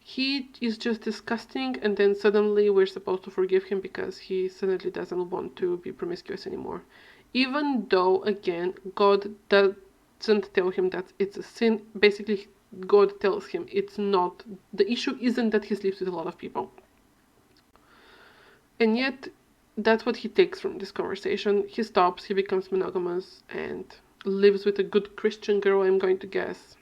He is just disgusting, and then suddenly we're supposed to forgive him because he suddenly doesn't want to be promiscuous anymore. Even though, again, God doesn't tell him that it's a sin. Basically, God tells him it's not. The issue isn't that he sleeps with a lot of people. And yet, that's what he takes from this conversation. He stops, he becomes monogamous, and lives with a good Christian girl, I'm going to guess.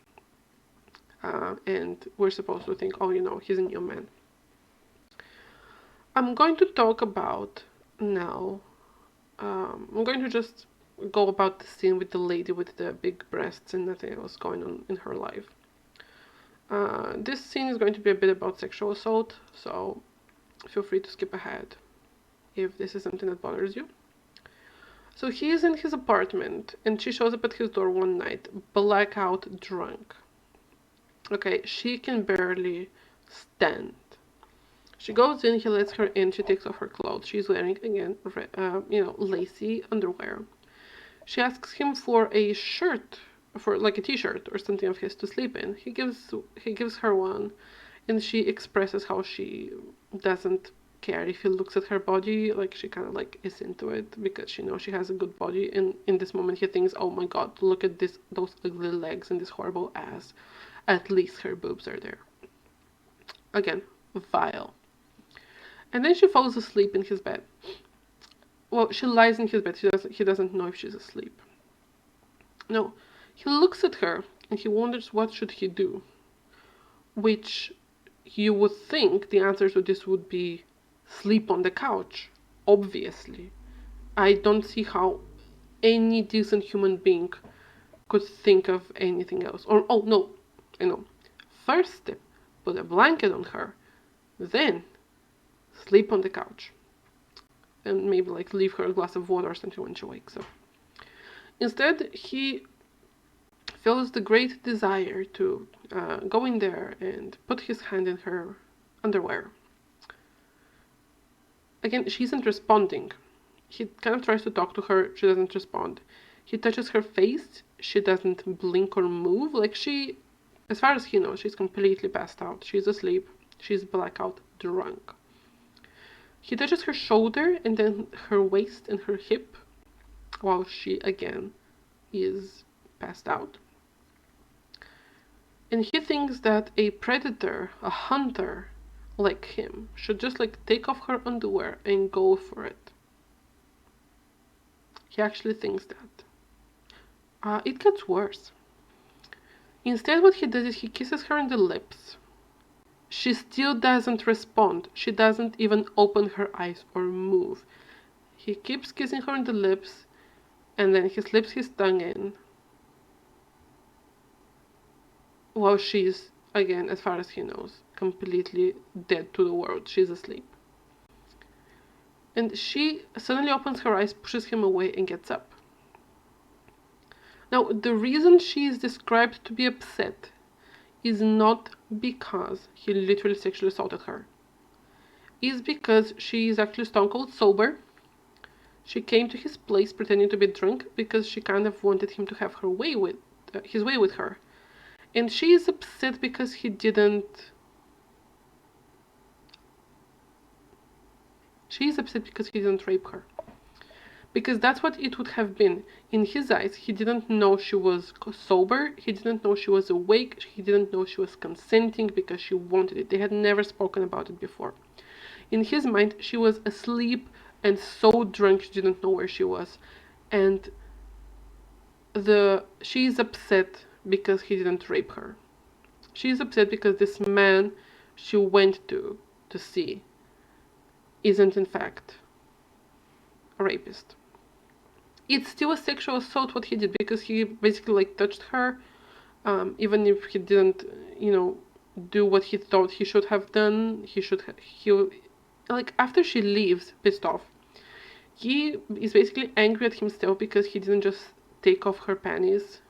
And we're supposed to think, oh, he's a new man. I'm going to talk about now, I'm going to just go about the scene with the lady with the big breasts and nothing else going on in her life. This scene is going to be a bit about sexual assault, so feel free to skip ahead if this is something that bothers you. So he is in his apartment, and she shows up at his door one night, blackout drunk. Okay, she can barely stand. She goes in, he lets her in, she takes off her clothes. She's wearing, again, lacy underwear. She asks him for a shirt, for like a t-shirt or something of his to sleep in. He gives her one, and she expresses how she doesn't care if he looks at her body. Like, she kind of like is into it because she knows she has a good body, and in this moment he thinks, oh my god, look at those ugly legs and this horrible ass. At least her boobs are there. Again, vile. And then she falls asleep in his bed. Well, she lies in his bed. He doesn't know if she's asleep. No, he looks at her and he wonders what should he do. Which you would think the answer to this would be sleep on the couch. Obviously. I don't see how any decent human being could think of anything else. Or, oh no, I know. First step, put a blanket on her, then sleep on the couch. And maybe like leave her a glass of water or something when she wakes up. Instead, he feels the great desire to go in there and put his hand in her underwear. Again, she isn't responding. He kind of tries to talk to her, she doesn't respond. He touches her face, she doesn't blink or move. Like she, as far as he knows, she's completely passed out. She's asleep, she's blackout drunk. He touches her shoulder and then her waist and her hip while she again is passed out. And he thinks that a predator, a hunter like him, should just like take off her underwear and go for it. He actually thinks that. It gets worse. Instead, what he does is he kisses her on the lips. She still doesn't respond. She doesn't even open her eyes or move. He keeps kissing her on the lips, and then he slips his tongue in while she's, again, as far as he knows, completely dead to the world. She's asleep. And she suddenly opens her eyes, pushes him away, and gets up. Now, the reason she is described to be upset is not because he literally sexually assaulted her. It's because she is actually stone cold sober. She came to his place pretending to be drunk because she kind of wanted him to have her way with his way with her. And she is upset because he didn't. She is upset because he didn't rape her. Because that's what it would have been. In his eyes, he didn't know she was sober, he didn't know she was awake, he didn't know she was consenting because she wanted it. They had never spoken about it before. In his mind, she was asleep and so drunk she didn't know where she was. And she is upset because he didn't rape her. She is upset because this man she went to see isn't in fact a rapist. It's still a sexual assault what he did because he basically like touched her, even if he didn't, do what he thought he should have done. He like after she leaves pissed off, he is basically angry at himself because he didn't just take off her panties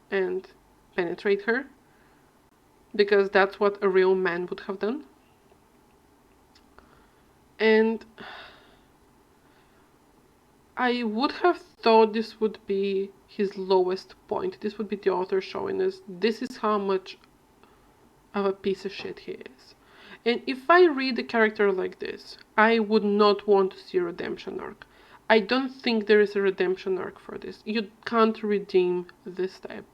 and penetrate her, because that's what a real man would have done. And I would have thought this would be his lowest point. This would be the author showing us this is how much of a piece of shit he is. And if I read a character like this, I would not want to see a redemption arc. I don't think there is a redemption arc for this. You can't redeem this type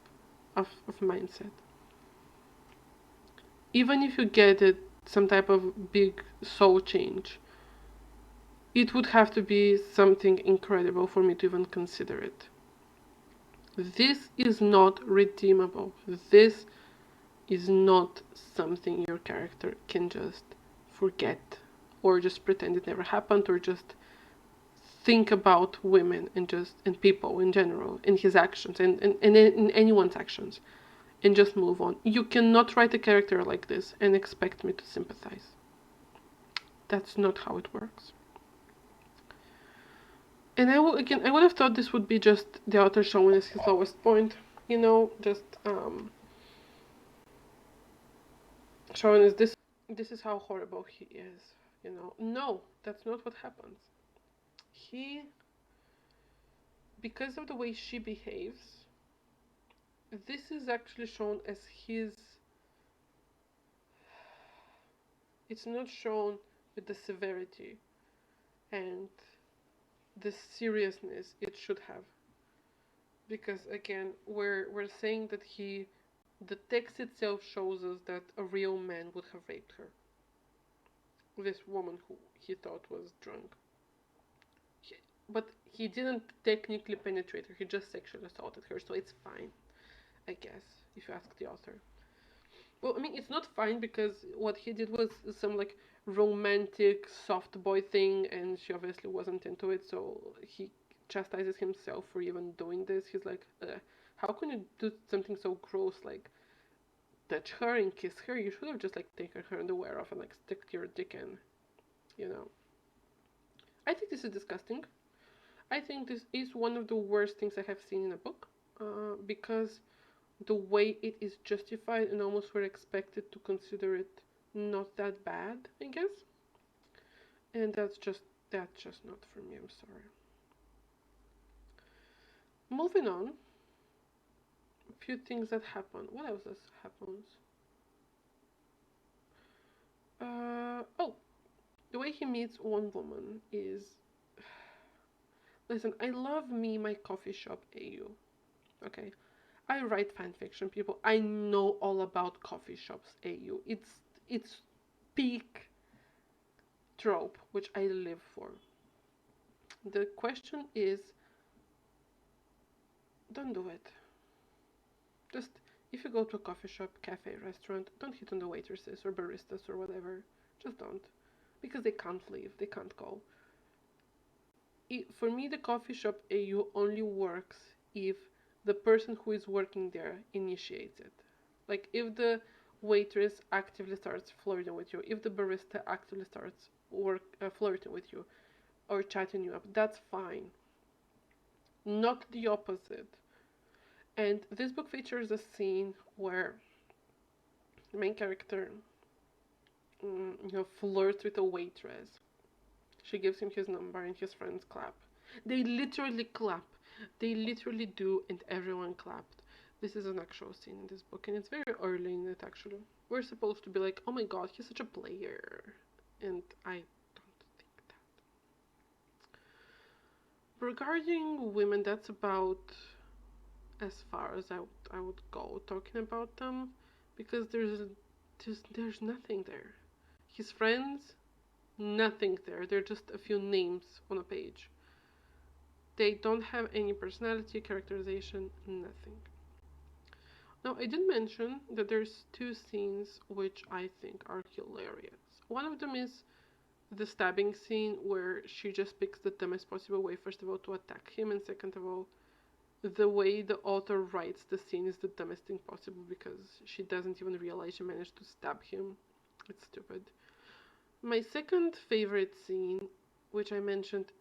of mindset. Even if you get it, some type of big soul change, it would have to be something incredible for me to even consider it. This is not redeemable. This is not something your character can just forget or just pretend it never happened or just think about women and people in general and his actions and in anyone's actions and just move on. You cannot write a character like this and expect me to sympathize. That's not how it works. And I would have thought this would be just the author showing us his lowest point, just showing us this is how horrible he is, No, that's not what happens. Because of the way she behaves, this is actually shown as his. It's not shown with the severity and the seriousness it should have. Because again, we're saying that the text itself shows us that a real man would have raped her. This woman who he thought was drunk. But he didn't technically penetrate her, he just sexually assaulted her, so it's fine, I guess, if you ask the author. Well, I mean, it's not fine because what he did was some like romantic soft boy thing, and she obviously wasn't into it, so chastises himself for even doing this. He's like, how can you do something so gross like touch her and kiss her? You should have just like taken her underwear off and like stick your dick in, you know. I think this is disgusting. I think this is one of the worst things I have seen in a book, because the way it is justified and almost we're expected to consider it not that bad, I guess. And that's just not for me, I'm sorry. Moving on, a few things that happen. What else happens? Oh, the way he meets one woman is... Listen, I love me my coffee shop AU. Okay, I write fan fiction, people. I know all about coffee shops AU. It's peak trope, which I live for. The question is, don't do it. Just, if you go to a coffee shop, cafe, restaurant, don't hit on the waitresses or baristas or whatever. Just don't. Because they can't leave, they can't go. For me, the coffee shop AU only works if the person who is working there initiates it. Like, if the waitress actively starts flirting with you, if the barista actively starts flirting with you or chatting you up, that's fine. Not the opposite. And this book features a scene where the main character, flirts with a waitress. She gives him his number and his friends clap. They literally clap. They literally do, and everyone clapped. This is an actual scene in this book, and it's very early in it, actually. We're supposed to be like, oh my god, he's such a player. And I don't think that. Regarding women, that's about as far as I would go talking about them, because there's nothing there. His friends, nothing there. They're just a few names on a page. They don't have any personality, characterization, nothing. Now, I did mention that there's two scenes which I think are hilarious. One of them is the stabbing scene where she just picks the dumbest possible way, first of all, to attack him, and second of all, the way the author writes the scene is the dumbest thing possible because she doesn't even realize she managed to stab him. It's stupid. My second favorite scene, which I mentioned,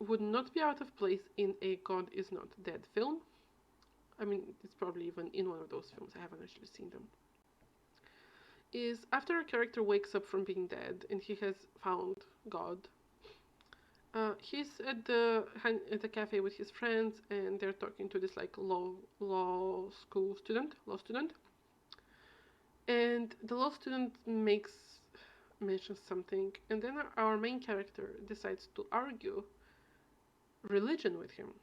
would not be out of place in a God is Not Dead film. I mean, it's probably even in one of those films, I haven't actually seen them. Is after a character wakes up from being dead and he has found God, he's at the cafe with his friends and they're talking to this like law student, and the law student mentions something, and then our main character decides to argue religion with him.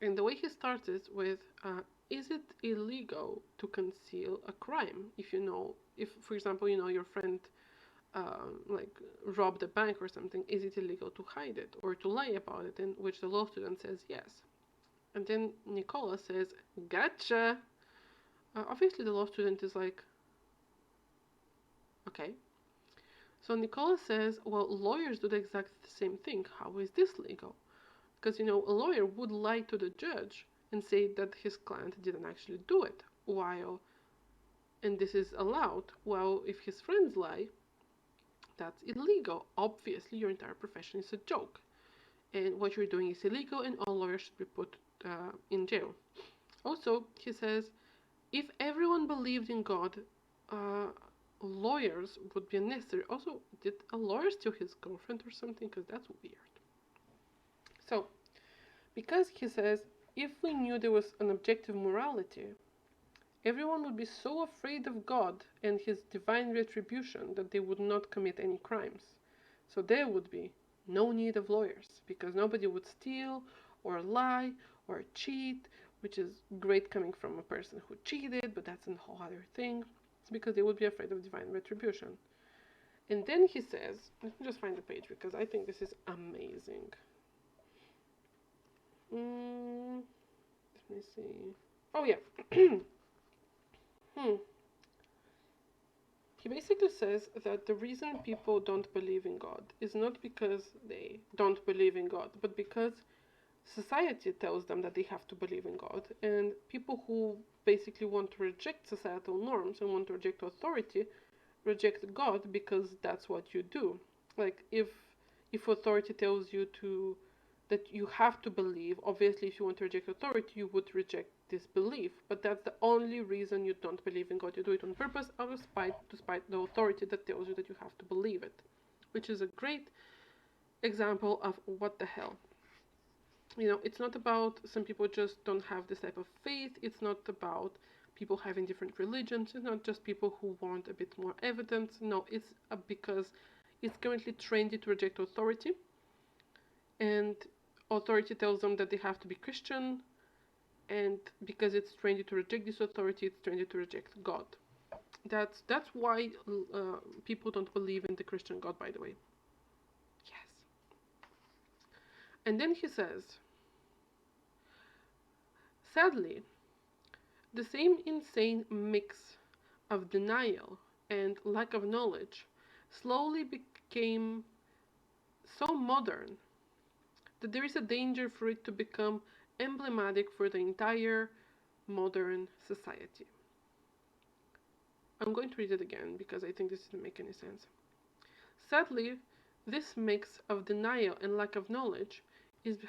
And the way he starts is with, is it illegal to conceal a crime? If for example, your friend like robbed a bank or something, is it illegal to hide it or to lie about it? In which the law student says yes. And then Nikolai says, gotcha. Obviously the law student is like, okay. So Nikolai says, well, lawyers do the exact same thing. How is this legal? Because, a lawyer would lie to the judge and say that his client didn't actually do it, and this is allowed, while if his friends lie, that's illegal. Obviously, your entire profession is a joke, and what you're doing is illegal, and all lawyers should be put in jail. Also, he says, if everyone believed in God, lawyers would be unnecessary. Also, did a lawyer steal his girlfriend or something? Because that's weird. So, because he says, if we knew there was an objective morality, everyone would be so afraid of God and his divine retribution that they would not commit any crimes. So there would be no need of lawyers, because nobody would steal or lie or cheat, which is great coming from a person who cheated, but that's a whole other thing. It's because they would be afraid of divine retribution. And then he says, let me just find the page because I think this is amazing. Let me see. Oh yeah. He basically says that the reason people don't believe in God is not because they don't believe in God, but because society tells them that they have to believe in God, and people who basically want to reject societal norms and want to reject authority reject God because that's what you do. Like if authority tells you to that you have to believe, obviously if you want to reject authority, you would reject this belief. But that's the only reason you don't believe in God. You do it on purpose, out of spite, despite the authority that tells you that you have to believe it. Which is a great example of what the hell. It's not about some people just don't have this type of faith. It's not about people having different religions. It's not just people who want a bit more evidence. No, it's because it's currently trendy to reject authority, and authority tells them that they have to be Christian, and because it's trendy to reject this authority, it's trendy to reject God. That's why people don't believe in the Christian God, by the way. Yes. And then he says, sadly, the same insane mix of denial and lack of knowledge slowly became so modern that there is a danger for it to become emblematic for the entire modern society. I'm going to read it again because I think this doesn't make any sense. Sadly, this mix of denial and lack of knowledge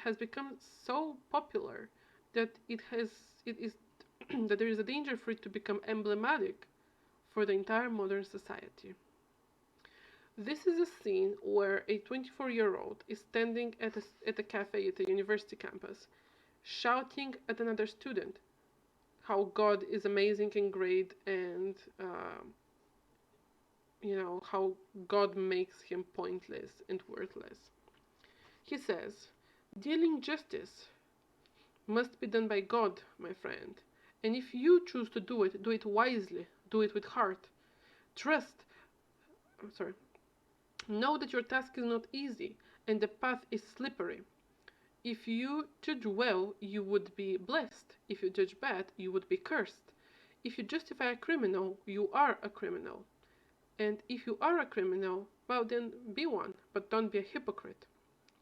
has become so popular that it is that there is a danger for it to become emblematic for the entire modern society. This is a scene where a 24-year-old is standing at a cafe at a university campus, shouting at another student how God is amazing and great, and how God makes him pointless and worthless. He says, dealing justice must be done by God, my friend. And if you choose to do it wisely, do it with heart. Know that your task is not easy and the path is slippery. If you judge well, you would be blessed. If you judge bad, you would be cursed. If you justify a criminal, you are a criminal. And if you are a criminal, well then be one, but don't be a hypocrite.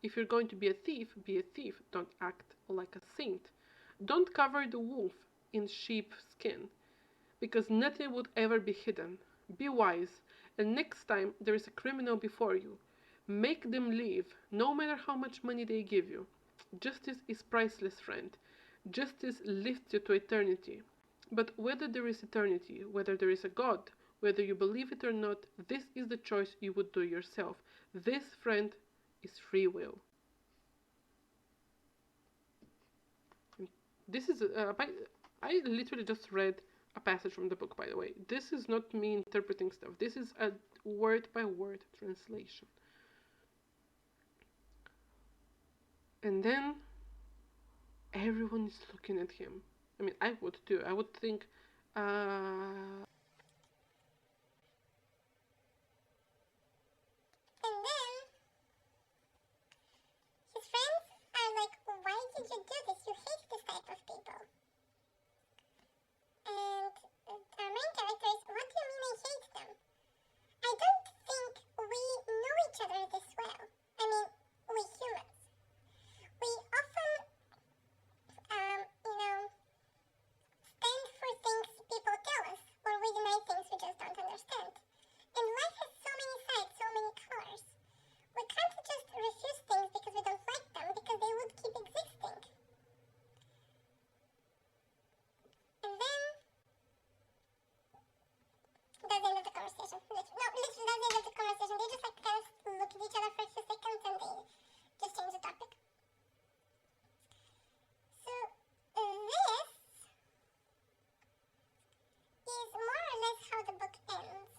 If you're going to be a thief, be a thief. Don't act like a saint. Don't cover the wolf in sheep skin, because nothing would ever be hidden. Be wise, and next time there is a criminal before you, make them leave, no matter how much money they give you. Justice is priceless, friend. Justice lifts you to eternity. But whether there is eternity, whether there is a God, whether you believe it or not, this is the choice you would do yourself. This, friend, is free will. This is I literally just read a passage from the book, by the way. This is not me interpreting stuff. This is a word by word translation. And then everyone is looking at him. I mean, I would too. I would think, And then his friends are like, why did you do this? You hate this type of people. And our main character is, what do you mean I hate them? I don't think we know each other this well. I mean, we humans. We often, stand for things people tell us, or we deny things we just don't understand. And life has so many sides, so many colors. We can't just refuse things because we don't like them, because they would keep existing. And then, that's the end of the conversation. Literally, that's the end of the conversation. They just kind of look at each other for a few seconds and they just change the topic. So, this is more or less how the book ends.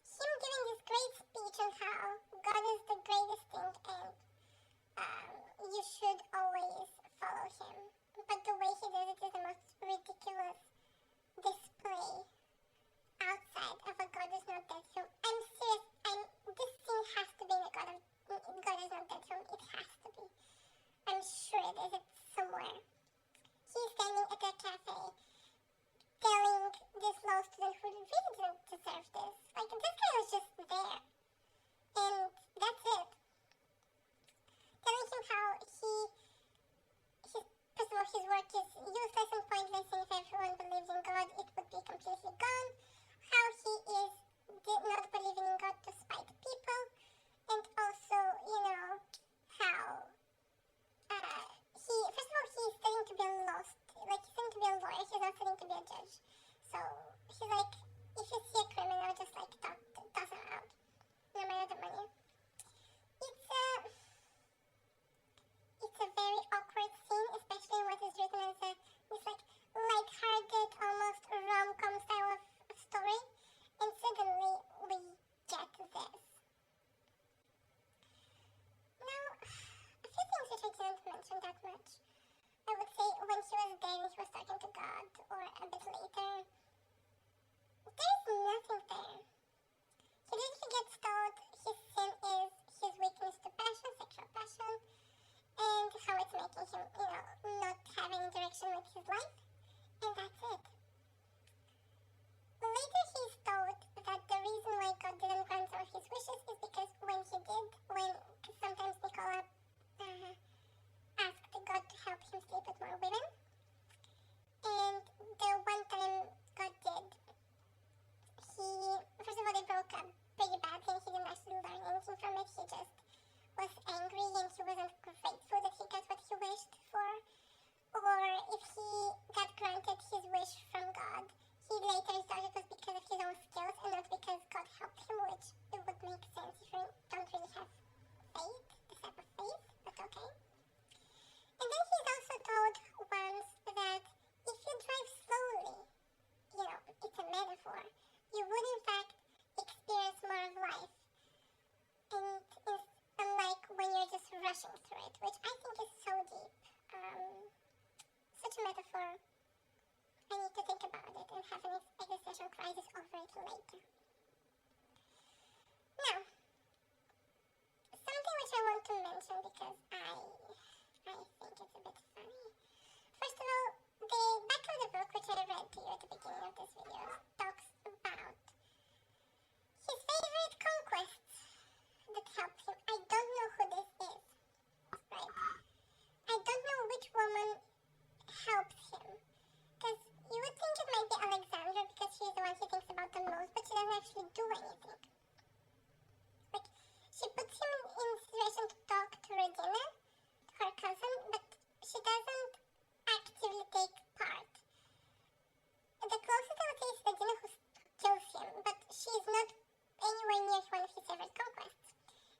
Him giving this great speech on how God is the greatest thing and you should always follow him. But the way he does it is the most ridiculous display outside of a God is not dead film. I'm serious. This scene has to be in a God is not dead film. It has to be. I'm sure it is. It's somewhere. He's standing at a cafe telling this law student who really didn't deserve this. Like, this guy was just there. And that's it. Telling his life, and that's it. Later he's told that the reason why God didn't grant some of his wishes is because when he did, cause sometimes Nikolai asked God to help him sleep with more women, and the one time God did, first of all, they broke up pretty badly and he didn't actually learn anything from it. He just was angry and he wasn't grateful that he got what he wished for. Or if he got granted his wish from God, he later thought it was because of his own skills and not because God helped him, which it would make sense if you don't really have faith, this type of faith, but okay. And then he's also told once that if you drive slowly, it's a metaphor, you would in fact experience more of life. And it's unlike when you're just rushing through it, which I think is so deep. Such a metaphor. I need to think about it and have an existential crisis over it later. Now, something which I want to mention because I think it's a bit funny. First of all, the back of the book, which I read to you at the beginning of this video, talks about his favorite conquests that helped him. I don't know who this is, right? I don't know which woman helps him, because you would think it might be Alexandra because she's the one he thinks about the most, but she doesn't actually do anything. Like, she puts him in a situation to talk to Regina, her cousin, but she doesn't actively take part. The closest I would say is Regina who kills him, but she's not anywhere near one of his favorite conquests.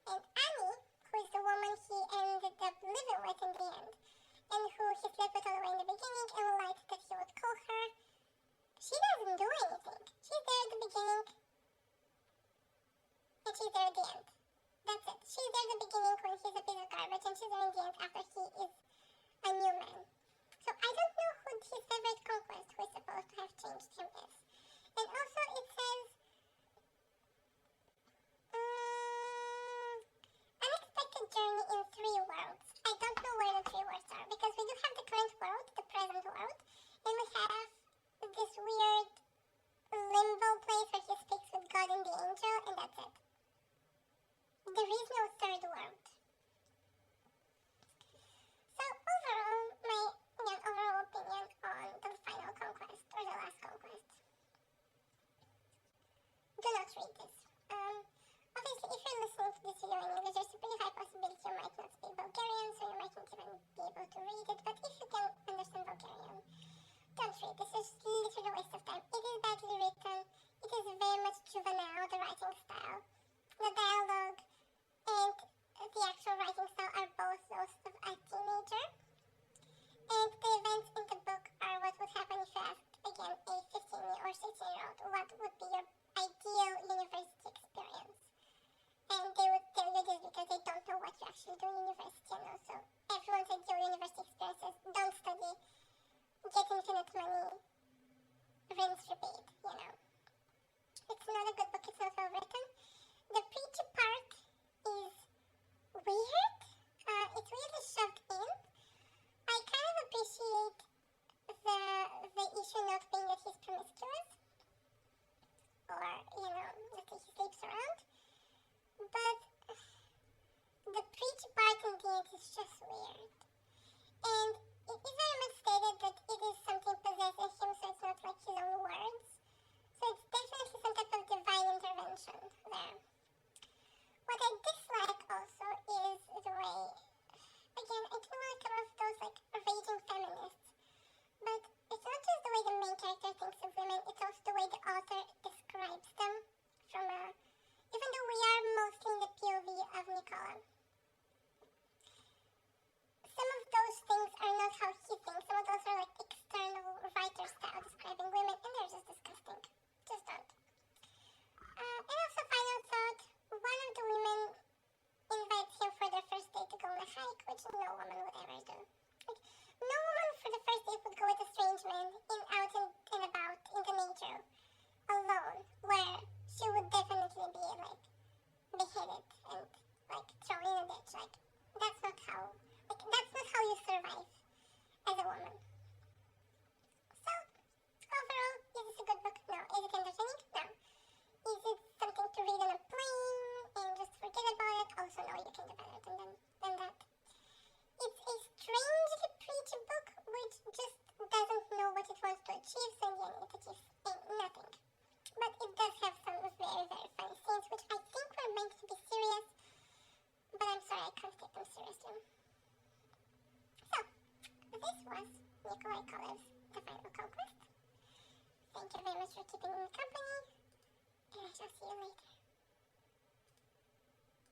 And Annie, who is the woman he ended up living with in the end, and who he slept with all the way in the beginning and lied that he would call her, she doesn't do anything. She's there at the beginning, and she's there at the end. That's it. She's there at the beginning when he's a piece of garbage, and she's there in the end after he is a new man. So I don't know who his favorite conquest, who is supposed to have changed him, is. And also it says, unexpected journey in 3 worlds. I don't know where the 3 worlds are, because we do have the current world, the present world, and we have this weird limbo place where he speaks with God and the angel, and that's it. There is no 3rd world. So overall, my overall opinion on the final conquest, or the last conquest. Do not read this. Obviously, if you're listening to this video in English, there's a pretty high possibility you might not speak Bulgarian, so you might not even be able to read it, but if you can understand Bulgarian, don't read. This is literally a waste of time. It is badly written. It is very much juvenile, the writing style. The dialogue and the actual writing style are both those of a teenager. And the events in the book are what would happen if you asked, again, a 15 or 16-year-old what would be your ideal university experience. And they would tell you this because they don't know what you actually do in university. So everyone's ideal university experience is don't study, get infinite money, rinse, repeat, It's not a good book, it's not well written. The preachy part is weird. It's really shoved in. I kind of appreciate the issue not being that he's promiscuous, or, that he sleeps around. But the preachy part in the end is just weird. And it is very much stated that it is something possessing him, so it's not like his own words. So it's definitely some type of divine intervention there. What I dislike also is the way, again, I don't want to come off those like raging feminists, but it's not just the way the main character thinks of women, it's also the way the author describes them from even though we are mostly in the POV of Nikolai. Some of those things are not how he thinks. Some of those are like external writer style describing women, and they're just disgusting. Just don't. And also, final thought, one of the women invites him for their first date to go on a hike, which no woman would ever do. Like, no woman for the first date would go with a strange man out and about in the nature for keeping me company, and I shall see you later.